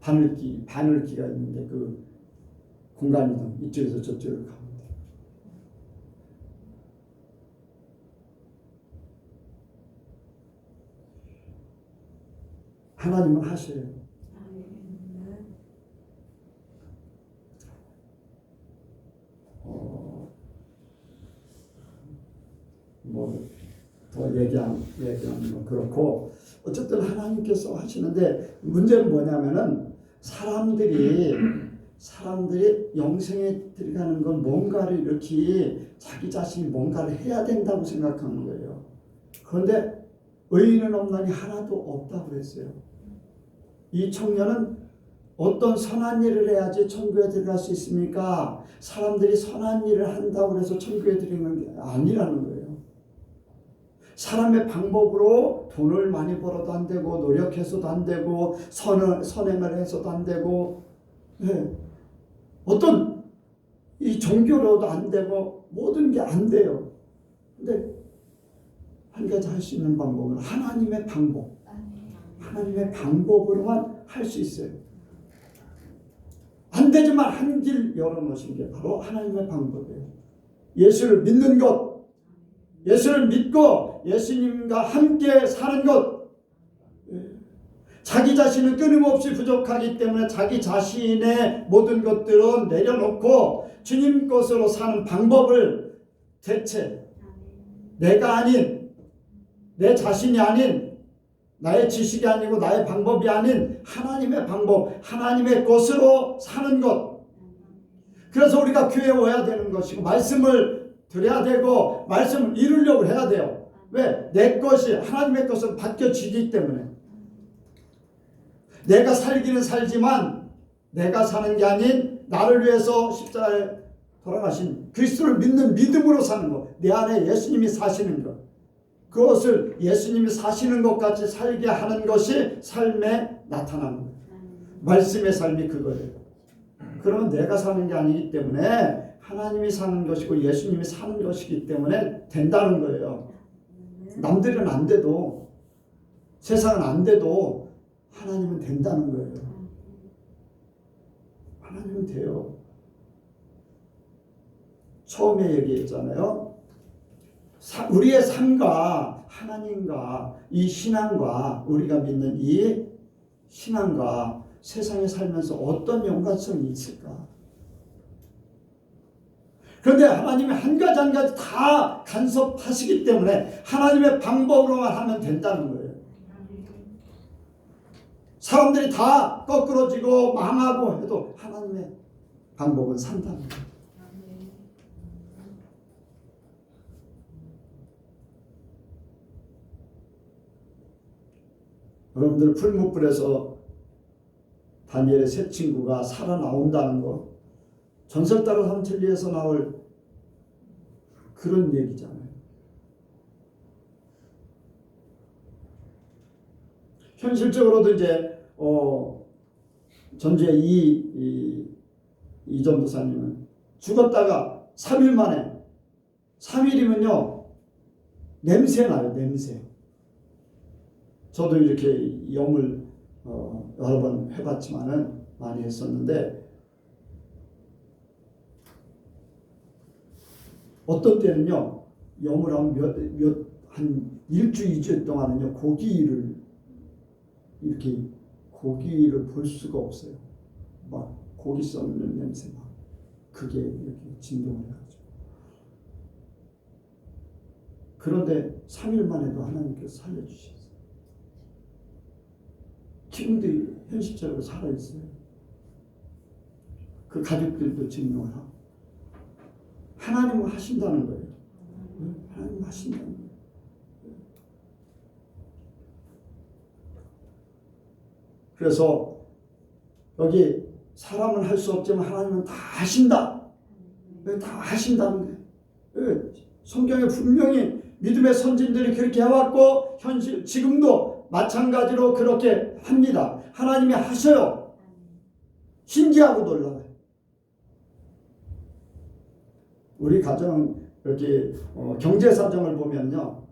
바늘기가 있는데 그 공간 이동 이쪽에서 저쪽으로 가면 돼. 하나님은 하셔요. 뭐 더 얘기하면 그렇고 어쨌든 하나님께서 하시는데 문제는 뭐냐면은 사람들이 영생에 들어가는 건 뭔가를 이렇게 자기 자신이 뭔가를 해야 된다고 생각하는 거예요. 그런데 의인은 없나니 하나도 없다고 그랬어요. 이 청년은 어떤 선한 일을 해야지 천국에 들어갈 수 있습니까? 사람들이 선한 일을 한다고 해서 천국에 들어가는 게 아니라는 거예요. 사람의 방법으로 돈을 많이 벌어도 안 되고 노력해서도 안 되고 선행을 해서도 안 되고 어떤 이 종교로도 안 되고 모든 게 안 돼요. 근데 한 가지 할 수 있는 방법은 하나님의 방법. 하나님의 방법으로만 할 수 있어요. 안 되지만 한 길 열어놓으신 게 바로 하나님의 방법이에요. 예수를 믿는 것, 예수를 믿고 예수님과 함께 사는 것. 자기 자신은 끊임없이 부족하기 때문에 자기 자신의 모든 것들은 내려놓고 주님 것으로 사는 방법을 대체 내가 아닌 내 자신이 아닌 나의 지식이 아니고 나의 방법이 아닌 하나님의 방법, 하나님의 것으로 사는 것. 그래서 우리가 교회에 와야 되는 것이고 말씀을 드려야 되고 말씀을 이루려고 해야 돼요. 왜? 내 것이 하나님의 것을 바뀌어지기 때문에. 내가 살기는 살지만 내가 사는 게 아닌 나를 위해서 십자가에 돌아가신 그리스도를 믿는 믿음으로 사는 것. 내 안에 예수님이 사시는 것. 그것을 예수님이 사시는 것 같이 살게 하는 것이 삶에 나타나는 거예요. 말씀의 삶이 그거예요. 그러면 내가 사는 게 아니기 때문에 하나님이 사는 것이고 예수님이 사는 것이기 때문에 된다는 거예요. 남들은 안 돼도 세상은 안 돼도 하나님은 된다는 거예요. 하나님은 돼요. 처음에 얘기했잖아요. 우리의 삶과 하나님과 이 신앙과 우리가 믿는 이 신앙과 세상에 살면서 어떤 연관성이 있을까? 그런데 하나님이 한 가지 한 가지 다 간섭하시기 때문에 하나님의 방법으로만 하면 된다는 거예요. 사람들이 다 거꾸러지고 망하고 해도 하나님의 방법은 산다는 거예요. 여러분들 풀무불에서 다니엘의 세 친구가 살아나온다는 거 전설 따라 삼천리에서 나올 그런 얘기잖아요. 현실적으로도 이제 전주의 이 전도사님은 죽었다가 3일 만에 3일이면요 냄새 나요. 냄새. 저도 이렇게 염을 여러 번 해봤지만은 많이 했었는데 어떤 때는요 염을 하면 한 일주일, 2주일 동안은요 고기를 볼 수가 없어요. 막 고기 썩는 냄새 막 그게 이렇게 진동을 해가지고. 그런데 3일 만에도 하나님께서 살려주셨어요. 지금도 현실적으로 살아있어요. 그 가족들도 증명을 하고. 하나님은 하신다는 거예요. 하나님 하신다는 거예요. 그래서 여기 사람은 할 수 없지만 하나님은 다 하신다. 다 하신다는 거예요. 성경에 분명히 믿음의 선진들이 그렇게 해왔고 현실 지금도 마찬가지로 그렇게 합니다. 하나님이 하셔요. 신기하고 놀라워요. 우리 가정 이렇게 경제 사정을 보면요,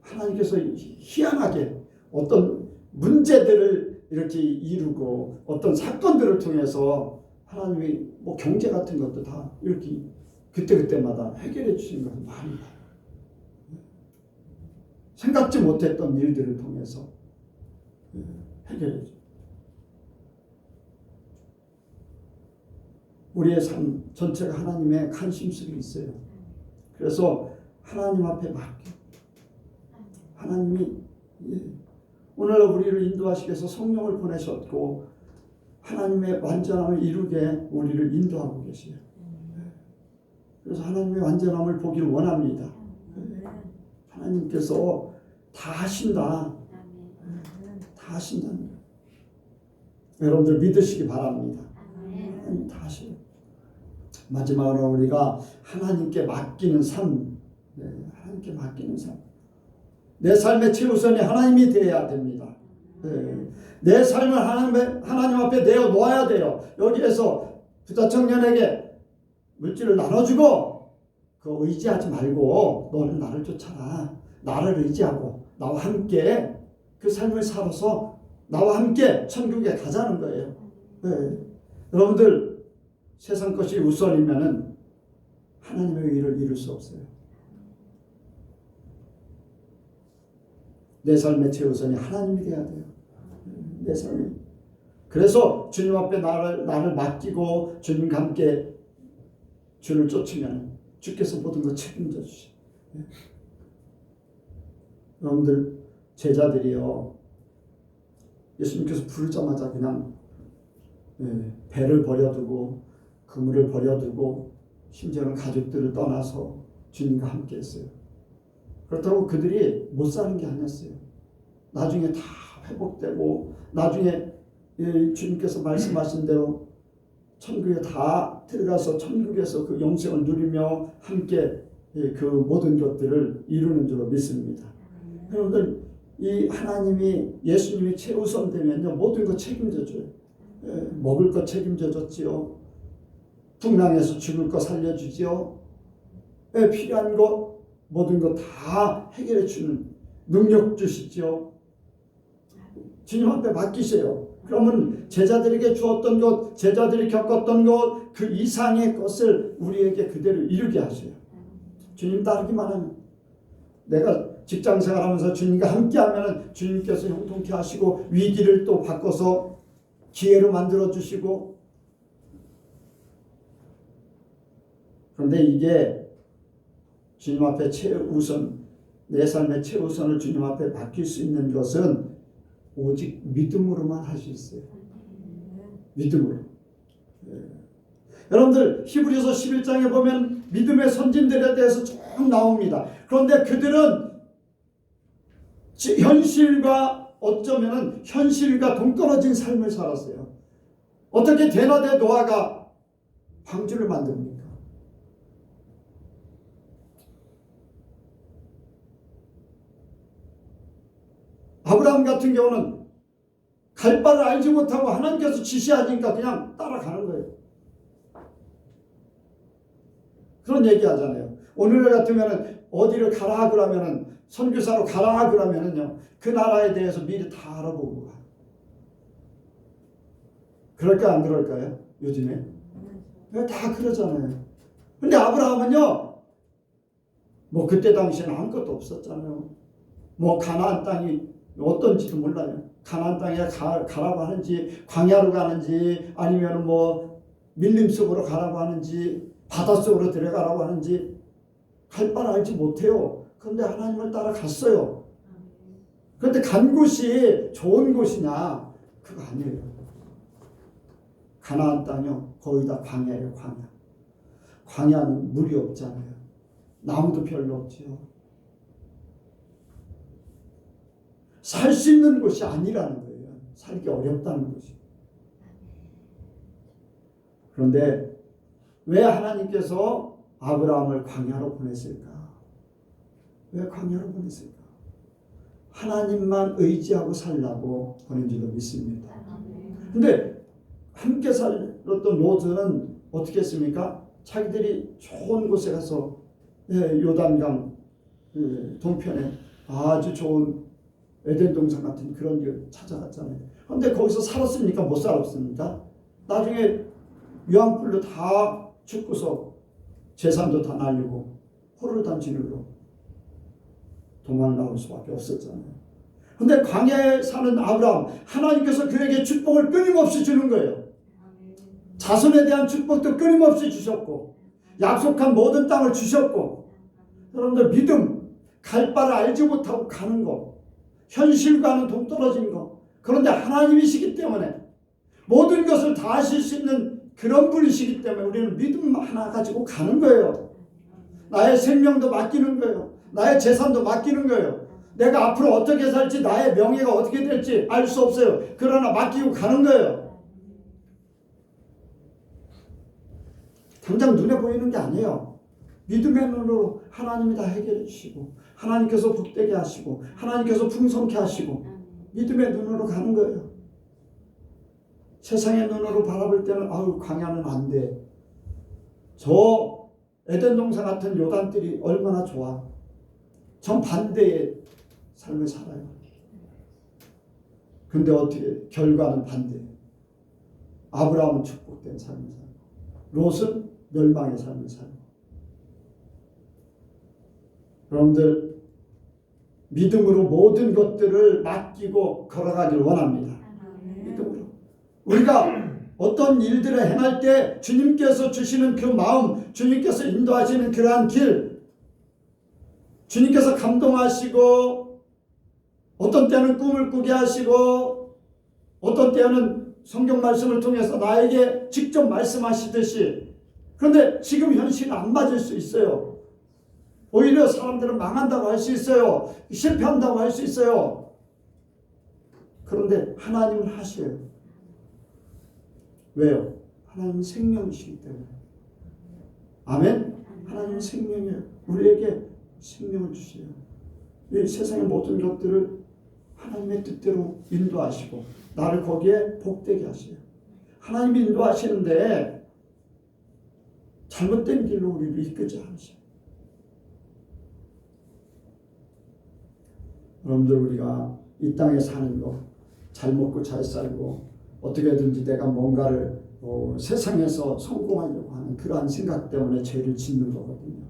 하나님께서 희한하게 어떤 문제들을 이렇게 이루고 어떤 사건들을 통해서 하나님이 뭐 경제 같은 것도 다 이렇게 그때마다 해결해 주시는 것을 많이 봐요. 생각지 못했던 일들을 통해서 해결해 줘요. 우리의 삶 전체가 하나님의 관심 속에 있어요. 그래서 하나님 앞에 맡겨. 하나님이 오늘 우리를 인도하시기 위해서 성령을 보내셨고 하나님의 완전함을 이루게 우리를 인도하고 계세요. 그래서 하나님의 완전함을 보기를 원합니다. 하나님께서 다 하신다. 다 하신다는 거예요. 여러분들 믿으시기 바랍니다. 하나님 다 하셔요. 마지막으로 우리가 하나님께 맡기는 삶, 하나님께 맡기는 삶. 내 삶의 최우선이 하나님이 되어야 됩니다. 내 삶을 하나님 앞에 내어 놓아야 돼요. 여기에서 부자 청년에게 물질을 나눠주고 그거 의지하지 말고 너는 나를 쫓아라. 나를 의지하고 나와 함께 그 삶을 살아서 나와 함께 천국에 가자는 거예요. 여러분들 세상 것이 우선이면은 하나님의 의를 이룰 수 없어요. 내 삶의 최우선이 하나님이 되어야 돼요. 내 삶이. 그래서 주님 앞에 나를 맡기고 주님과 함께 주를 쫓으면 주께서 모든 걸 책임져 주셔. 여러분들 제자들이요, 예수님께서 부르자마자 그냥 배를 버려두고 그물을 버려두고 심지어는 가족들을 떠나서 주님과 함께 했어요. 그렇다고 그들이 못 사는 게 아니었어요. 나중에 다 회복되고 나중에 주님께서 말씀하신 대로 천국에 다 들어가서 천국에서 그 영생을 누리며 함께 그 모든 것들을 이루는 줄로 믿습니다. 여러분들 이 하나님이 예수님이 최우선 되면요 모든 것 책임져 줘요. 먹을 것 책임져 줬지요. 풍랑에서 죽을 거 살려주지요. 필요한 것 모든 것 다 해결해 주는 능력 주시죠. 주님 앞에 맡기세요. 그러면 제자들에게 주었던 것, 제자들이 겪었던 것, 그 이상의 것을 우리에게 그대로 이루게 하세요. 주님 따르기만 하면, 내가 직장 생활하면서 주님과 함께하면 주님께서 형통케 하시고 위기를 또 바꿔서 기회로 만들어 주시고. 그런데 이게 주님 앞에 최우선, 내 삶의 최우선을 주님 앞에 맡길 수 있는 것은 오직 믿음으로만 할 수 있어요. 믿음으로. 여러분들 히브리서 11장에 보면 믿음의 선진들에 대해서 쭉 나옵니다. 그런데 그들은 현실과 어쩌면 현실과 동떨어진 삶을 살았어요. 어떻게 대낮에 노아가 방주를 만듭니까? 아브라함 같은 경우는 갈 바를 알지 못하고 하나님께서 지시하니까 그냥 따라가는 거예요. 그런 얘기 하잖아요. 오늘 같으면 어디를 가라 그러면은, 선교사로 가라 그러면은요, 그 나라에 대해서 미리 다 알아보고 가. 그럴까 안 그럴까요? 요즘에? 다 그러잖아요. 근데 아브라함은요, 뭐 그때 당시에는 아무것도 없었잖아요. 뭐 가나안 땅이 어떤지도 몰라요. 가나안 땅에 가라고 하는지, 광야로 가는지, 아니면 뭐 밀림 속으로 가라고 하는지, 바닷속으로 들어가라고 하는지 갈 바를 알지 못해요. 그런데 하나님을 따라갔어요. 그런데 간 곳이 좋은 곳이냐? 그거 아니에요. 가나안 땅이요 거의 다 광야예요. 광야. 광야는 물이 없잖아요. 나무도 별로 없지요. 살 수 있는 곳이 아니라는 거예요. 살기 어렵다는 것이. 그런데 왜 하나님께서 아브라함을 광야로 보냈을까? 왜 광야로 보냈을까? 하나님만 의지하고 살라고 보낸 줄로 믿습니다. 근데 함께 살았던 롯은 어떻게 했습니까? 자기들이 좋은 곳에 가서 요단강 동편에 아주 좋은 에덴 동산 같은 그런 데 찾아갔잖아요. 그런데 거기서 살았습니까? 못 살았습니까? 나중에 유황불로 다 죽고서 재산도 다 날리고 호르단진으로 도망나올 수밖에 없었잖아요. 그런데 광야에 사는 아브라함, 하나님께서 그에게 축복을 끊임없이 주는 거예요. 자손에 대한 축복도 끊임없이 주셨고 약속한 모든 땅을 주셨고, 여러분들 믿음, 갈 바를 알지 못하고 가는 거, 현실과는 동떨어진 거, 그런데 하나님이시기 때문에 모든 것을 다 하실 수 있는 그런 분이시기 때문에 우리는 믿음 하나 가지고 가는 거예요. 나의 생명도 맡기는 거예요. 나의 재산도 맡기는 거예요. 내가 앞으로 어떻게 살지, 나의 명예가 어떻게 될지 알 수 없어요. 그러나 맡기고 가는 거예요. 당장 눈에 보이는 게 아니에요. 믿음의 눈으로 하나님이 다 해결해 주시고, 하나님께서 복되게 하시고, 하나님께서 풍성케 하시고, 믿음의 눈으로 가는 거예요. 세상의 눈으로 바라볼 때는 아유 광야는 안 돼. 저 에덴 동산 같은 요단들이 얼마나 좋아. 정반대의 삶을 살아요. 근데 어떻게 결과는 반대. 아브라함은 축복된 삶을 살고 롯은 멸망의 삶을 살고. 여러분들 믿음으로 모든 것들을 맡기고 걸어가길 원합니다. 믿음으로. 우리가 어떤 일들을 행할 때 주님께서 주시는 그 마음, 주님께서 인도하시는 그러한 길, 주님께서 감동하시고 어떤 때는 꿈을 꾸게 하시고 어떤 때는 성경 말씀을 통해서 나에게 직접 말씀하시듯이, 그런데 지금 현실은 안 맞을 수 있어요. 오히려 사람들은 망한다고 할 수 있어요. 실패한다고 할 수 있어요. 그런데 하나님은 하셔요. 왜요? 하나님은 생명이시기 때문에. 아멘? 하나님은 생명이에요. 우리에게 생명을 주세요. 이 세상의 모든 것들을 하나님의 뜻대로 인도하시고 나를 거기에 복되게 하세요. 하나님이 인도하시는데 잘못된 길로 우리를 이끌지 않으세요. 여러분들 우리가 이 땅에 사는 거, 잘 먹고 잘 살고 어떻게든지 내가 뭔가를 세상에서 성공하려고 하는 그러한 생각 때문에 죄를 짓는 거거든요.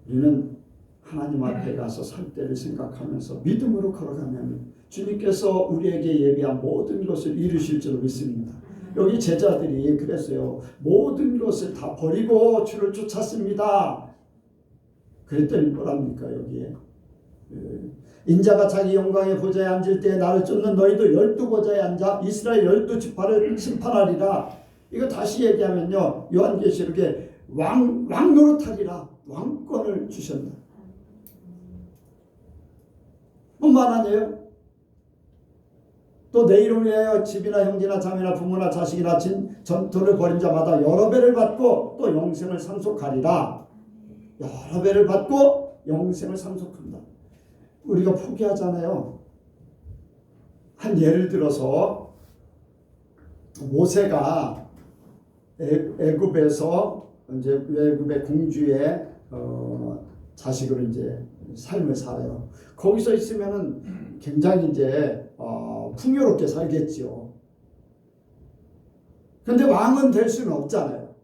우리는 하나님 앞에 가서 살 때를 생각하면서 믿음으로 걸어가면 주님께서 우리에게 예비한 모든 것을 이루실 줄 믿습니다. 여기 제자들이 그랬어요. 모든 것을 다 버리고 주를 쫓았습니다. 그랬더니 뭐랍니까 여기에? 인자가 자기 영광의 보좌에 앉을 때 나를 쫓는 너희도 12보좌에 앉아 이스라엘 12지파를 심판하리라. 이거 다시 얘기하면요, 요한계시록에 왕 노릇하리라. 왕권을 주셨다. 뿐만 아니에요. 또 내 이름을 위하여 집이나 형제나 자매나 부모나 자식이나 전토를 벌인 자마다 여러 배를 받고 또 영생을 상속하리라. 여러 배를 받고 영생을 상속한다. 우리가 포기하잖아요. 한 예를 들어서 모세가 애굽에서 이제 애굽의 공주의 자식으로 이제 삶을 살아요. 거기서 있으면은 굉장히 이제 풍요롭게 살겠지요. 그런데 왕은 될 수는 없잖아요.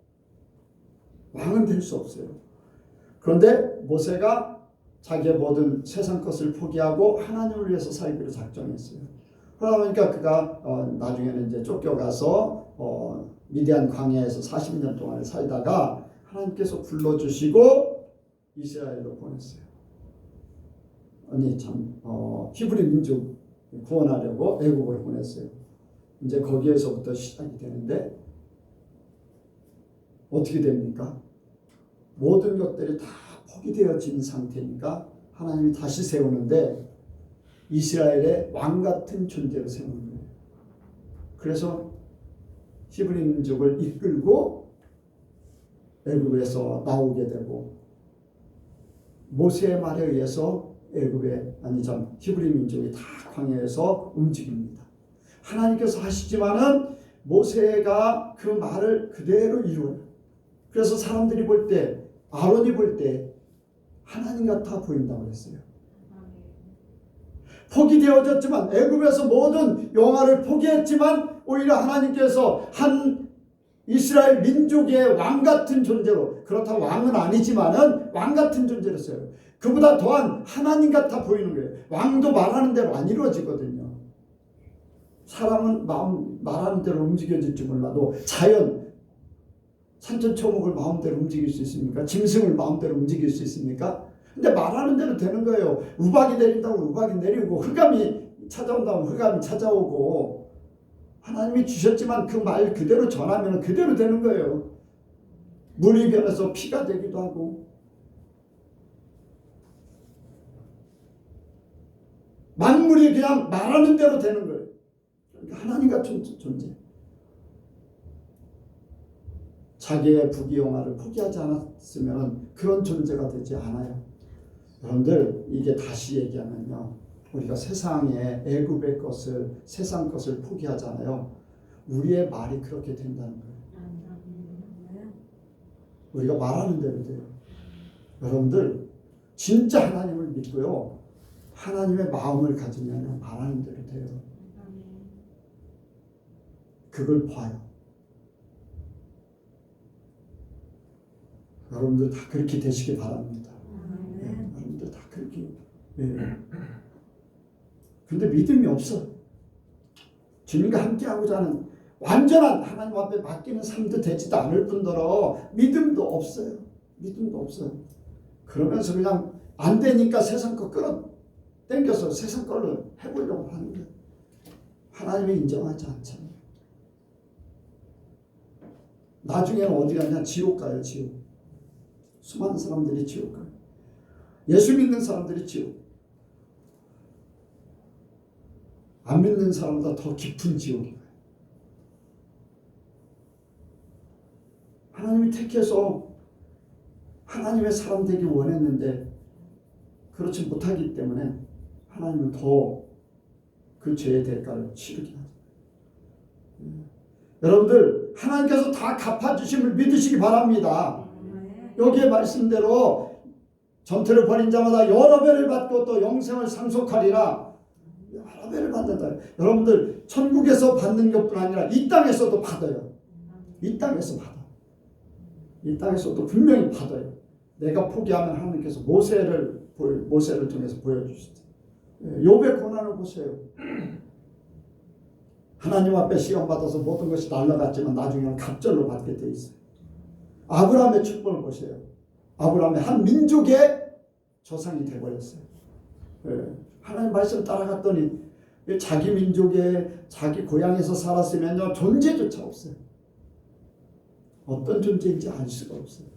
왕은 될 수 없어요. 그런데 모세가 자기의 모든 세상 것을 포기하고 하나님을 위해서 살기로 작정했어요. 그러다 보니까 그가 나중에는 이제 쫓겨가서 미디안 광야에서 40년 동안 살다가 하나님께서 불러주시고 이스라엘로 보냈어요. 아니 참 히브리 민족 구원하려고 애국을 보냈어요. 이제 거기에서부터 시작이 되는데 어떻게 됩니까? 모든 것들이 다 포기되어진 상태니까 하나님이 다시 세우는데 이스라엘의 왕 같은 존재로 세우는 거예요. 그래서 히브리 민족을 이끌고 애굽에서 나오게 되고 모세의 말에 의해서 히브리 민족이 다 광야에서 움직입니다. 하나님께서 하시지만은 모세가 그 말을 그대로 이루어요. 그래서 사람들이 볼 때, 아론이 볼 때 하나님 같아 보인다고 그랬어요. 포기되어졌지만 애굽에서 모든 영화를 포기했지만 오히려 하나님께서 한 이스라엘 민족의 왕 같은 존재로, 그렇다고 왕은 아니지만은 왕 같은 존재로 써요. 그보다 더한 하나님 같아 보이는 거예요. 왕도 말하는 대로 안 이루어지거든요. 사람은 말하는 대로 움직여질지 몰라도 자연, 산천초목을 마음대로 움직일 수 있습니까? 짐승을 마음대로 움직일 수 있습니까? 근데 말하는 대로 되는 거예요. 우박이 내린다고 우박이 내리고, 흑암이 찾아온다고 흑암이 찾아오고, 하나님이 주셨지만 그 말 그대로 전하면 그대로 되는 거예요. 물이 변해서 피가 되기도 하고, 만물이 그냥 말하는 대로 되는 거예요. 그러니까 하나님 같은 존재. 자기의 부귀영화를 포기하지 않았으면 그런 존재가 되지 않아요. 여러분들, 이게 다시 얘기하면요, 우리가 세상의 애굽의 것을, 세상 것을 포기하잖아요. 우리의 말이 그렇게 된다는 거예요. 우리가 말하는 대로 돼요. 여러분들, 진짜 하나님을 믿고요, 하나님의 마음을 가지면 말하는 대로 돼요. 그걸 봐요. 여러분들 다 그렇게 되시기 바랍니다. 네, 여러분들 다 그렇게. 네. 근데 믿음이 없어. 주님과 함께하고자 하는 완전한 하나님 앞에 맡기는 삶도 되지도 않을 뿐더러 믿음도 없어요. 믿음도 없어요. 그러면서 그냥 안 되니까 세상 거 끌어당겨서 세상 걸로 해보려고 하는 거예요. 하나님이 인정하지 않잖아요. 나중에는 어디 가냐? 지옥 가요. 지옥. 수많은 사람들이 지옥 가요. 예수 믿는 사람들이 지옥. 안 믿는 사람보다 더 깊은 지옥이에요. 하나님이 택해서 하나님의 사람 되기 원했는데 그렇지 못하기 때문에 하나님은 더 그 죄의 대가를 치르게 하죠. 여러분들, 하나님께서 다 갚아주심을 믿으시기 바랍니다. 여기에 말씀대로 전투를 벌인 자마다 여러 배를 받고 또 영생을 상속하리라. 여러 배를 받는다. 여러분들, 천국에서 받는 것뿐 아니라 이 땅에서도 받아요. 이 땅에서 받아. 이 땅에서도 분명히 받아요. 내가 포기하면 하나님께서 모세를 통해서 보여주시죠. 욥의 고난을 보세요. 하나님 앞에 시험받아서 모든 것이 날라갔지만 나중에는 갑절로 받게 돼 있어요. 아브라함의 축복을 보세요. 아브라함의 한 민족의 조상이 되어버렸어요. 하나님 말씀 따라갔더니 자기 민족의 자기 고향에서 살았으면요, 존재조차 없어요. 어떤 존재인지 알 수가 없어요.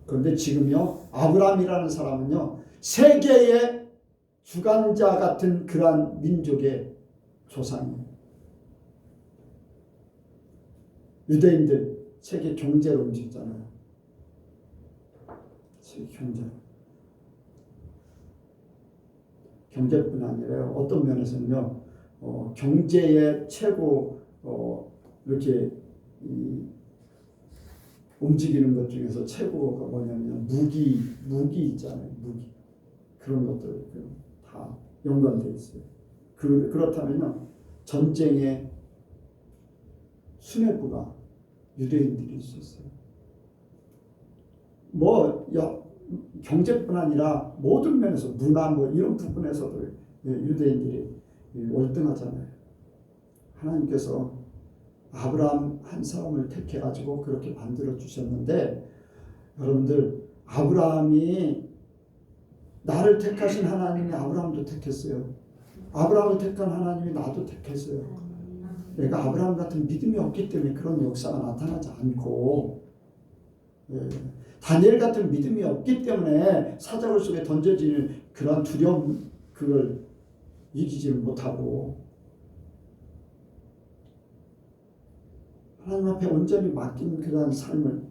그런데 지금요, 아브라함이라는 사람은요, 세계의 주관자 같은 그러한 민족의 조상이에요. 유대인들 세계 경제로 움직이잖아요. 세계 경제뿐 아니라 어떤 면에서는요, 경제의 최고 이렇게 움직이는 것 중에서 최고가 뭐냐면 무기 있잖아요. 무기. 그런 것들 다 연관되어 있어요. 그렇다면요, 전쟁의 수뇌부가 유대인들이 있었어요. 경제뿐 아니라 모든 면에서 문화 이런 부분에서도 유대인들이 월등하잖아요. 하나님께서 아브라함 한 사람을 택해가지고 그렇게 만들어 주셨는데, 여러분들, 아브라함이 나를 택하신 하나님이 아브라함도 택했어요. 아브라함을 택한 하나님이 나도 택했어요. 그러니까 아브라함 같은 믿음이 없기 때문에 그런 역사가 나타나지 않고, 다니엘 같은 믿음이 없기 때문에 사자굴 속에 던져지는 그런 두려움, 그걸 이기지를 못하고, 하나님 앞에 온전히 맡긴 그러한 삶을,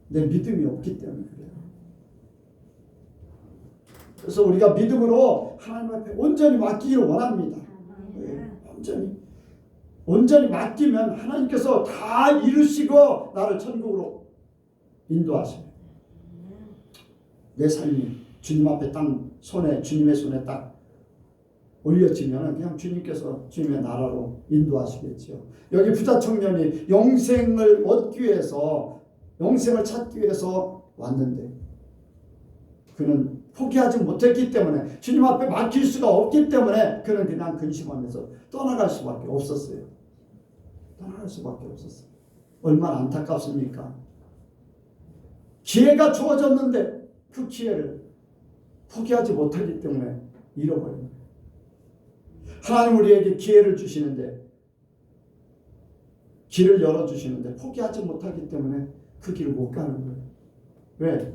내 믿음이 없기 때문에 그래요. 그래서 우리가 믿음으로 하나님 앞에 온전히 맡기기를 원합니다. 온전히 맡기면 하나님께서 다 이루시고 나를 천국으로 인도하십니다. 내 삶이 주님 앞에 딱 주님의 손에 딱 올려지면 그냥 주님께서 주님의 나라로 인도하시겠죠. 여기 부자 청년이 영생을 얻기 위해서, 영생을 찾기 위해서 왔는데 그는 포기하지 못했기 때문에, 주님 앞에 맡길 수가 없기 때문에 그는 그냥 근심하면서 떠나갈 수밖에 없었어요. 떠나갈 수밖에 없었어요. 얼마나 안타깝습니까? 기회가 주어졌는데 그 기회를 포기하지 못하기 때문에 잃어버린 거예요. 하나님 우리에게 기회를 주시는데, 길을 열어주시는데 포기하지 못하기 때문에 그 길을 못 가는 거예요. 왜?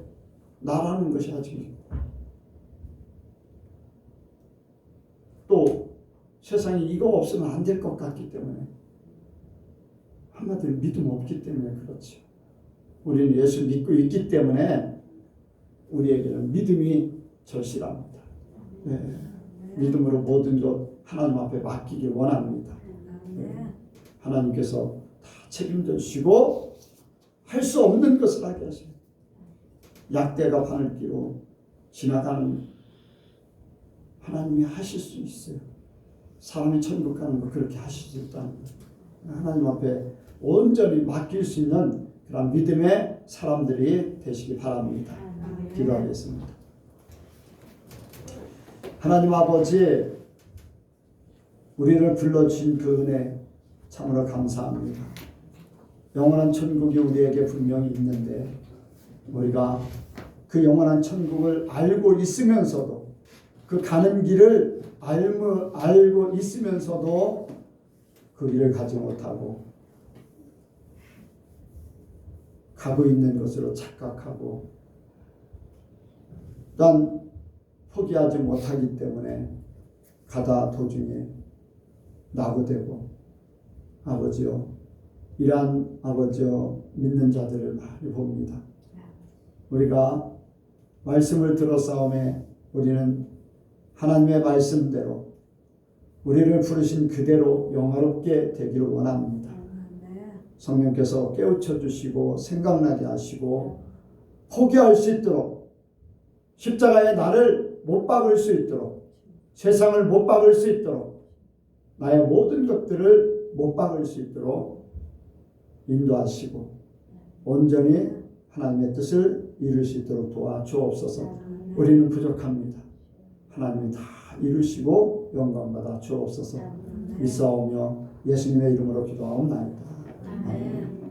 나라는 것이 아직, 또 세상에 이거 없으면 안 될 것 같기 때문에, 한마디로 믿음 없기 때문에 그렇죠. 우리는 예수 믿고 있기 때문에 우리에게는 믿음이 절실합니다. 믿음으로 모든 것 하나님 앞에 맡기길 원합니다. 하나님께서 다 책임져 주시고 할 수 없는 것을 하게 하십니다. 약대가 바늘 끼로 지나가는, 하나님이 하실 수 있어요. 사람이 천국 가는 거 그렇게 하실 수 있다는 거예요. 하나님 앞에 온전히 맡길 수 있는 그런 믿음의 사람들이 되시기 바랍니다. 기도하겠습니다. 하나님 아버지, 우리를 불러주신 그 은혜 참으로 감사합니다. 영원한 천국이 우리에게 분명히 있는데, 우리가 그 영원한 천국을 알고 있으면서도, 그 가는 길을 알고 있으면서도 그 길을 가지 못하고 가고 있는 것으로 착각하고, 또한 포기하지 못하기 때문에 가다 도중에 낙오되고, 아버지요, 이러한 아버지요 믿는 자들을 많이 봅니다. 우리가 말씀을 들었사오매 우리는 하나님의 말씀대로, 우리를 부르신 그대로 영화롭게 되기를 원합니다. 성령께서 깨우쳐 주시고 생각나게 하시고 포기할 수 있도록, 십자가에 나를 못 박을 수 있도록, 세상을 못 박을 수 있도록, 나의 모든 것들을 못 박을 수 있도록 인도하시고 온전히 하나님의 뜻을 이룰 수 있도록 도와주옵소서. 우리는 부족합니다. 하나님이 다 이루시고 영광받아 주옵소서. 있사오며 예수님의 이름으로 기도하옵나이다. 아멘.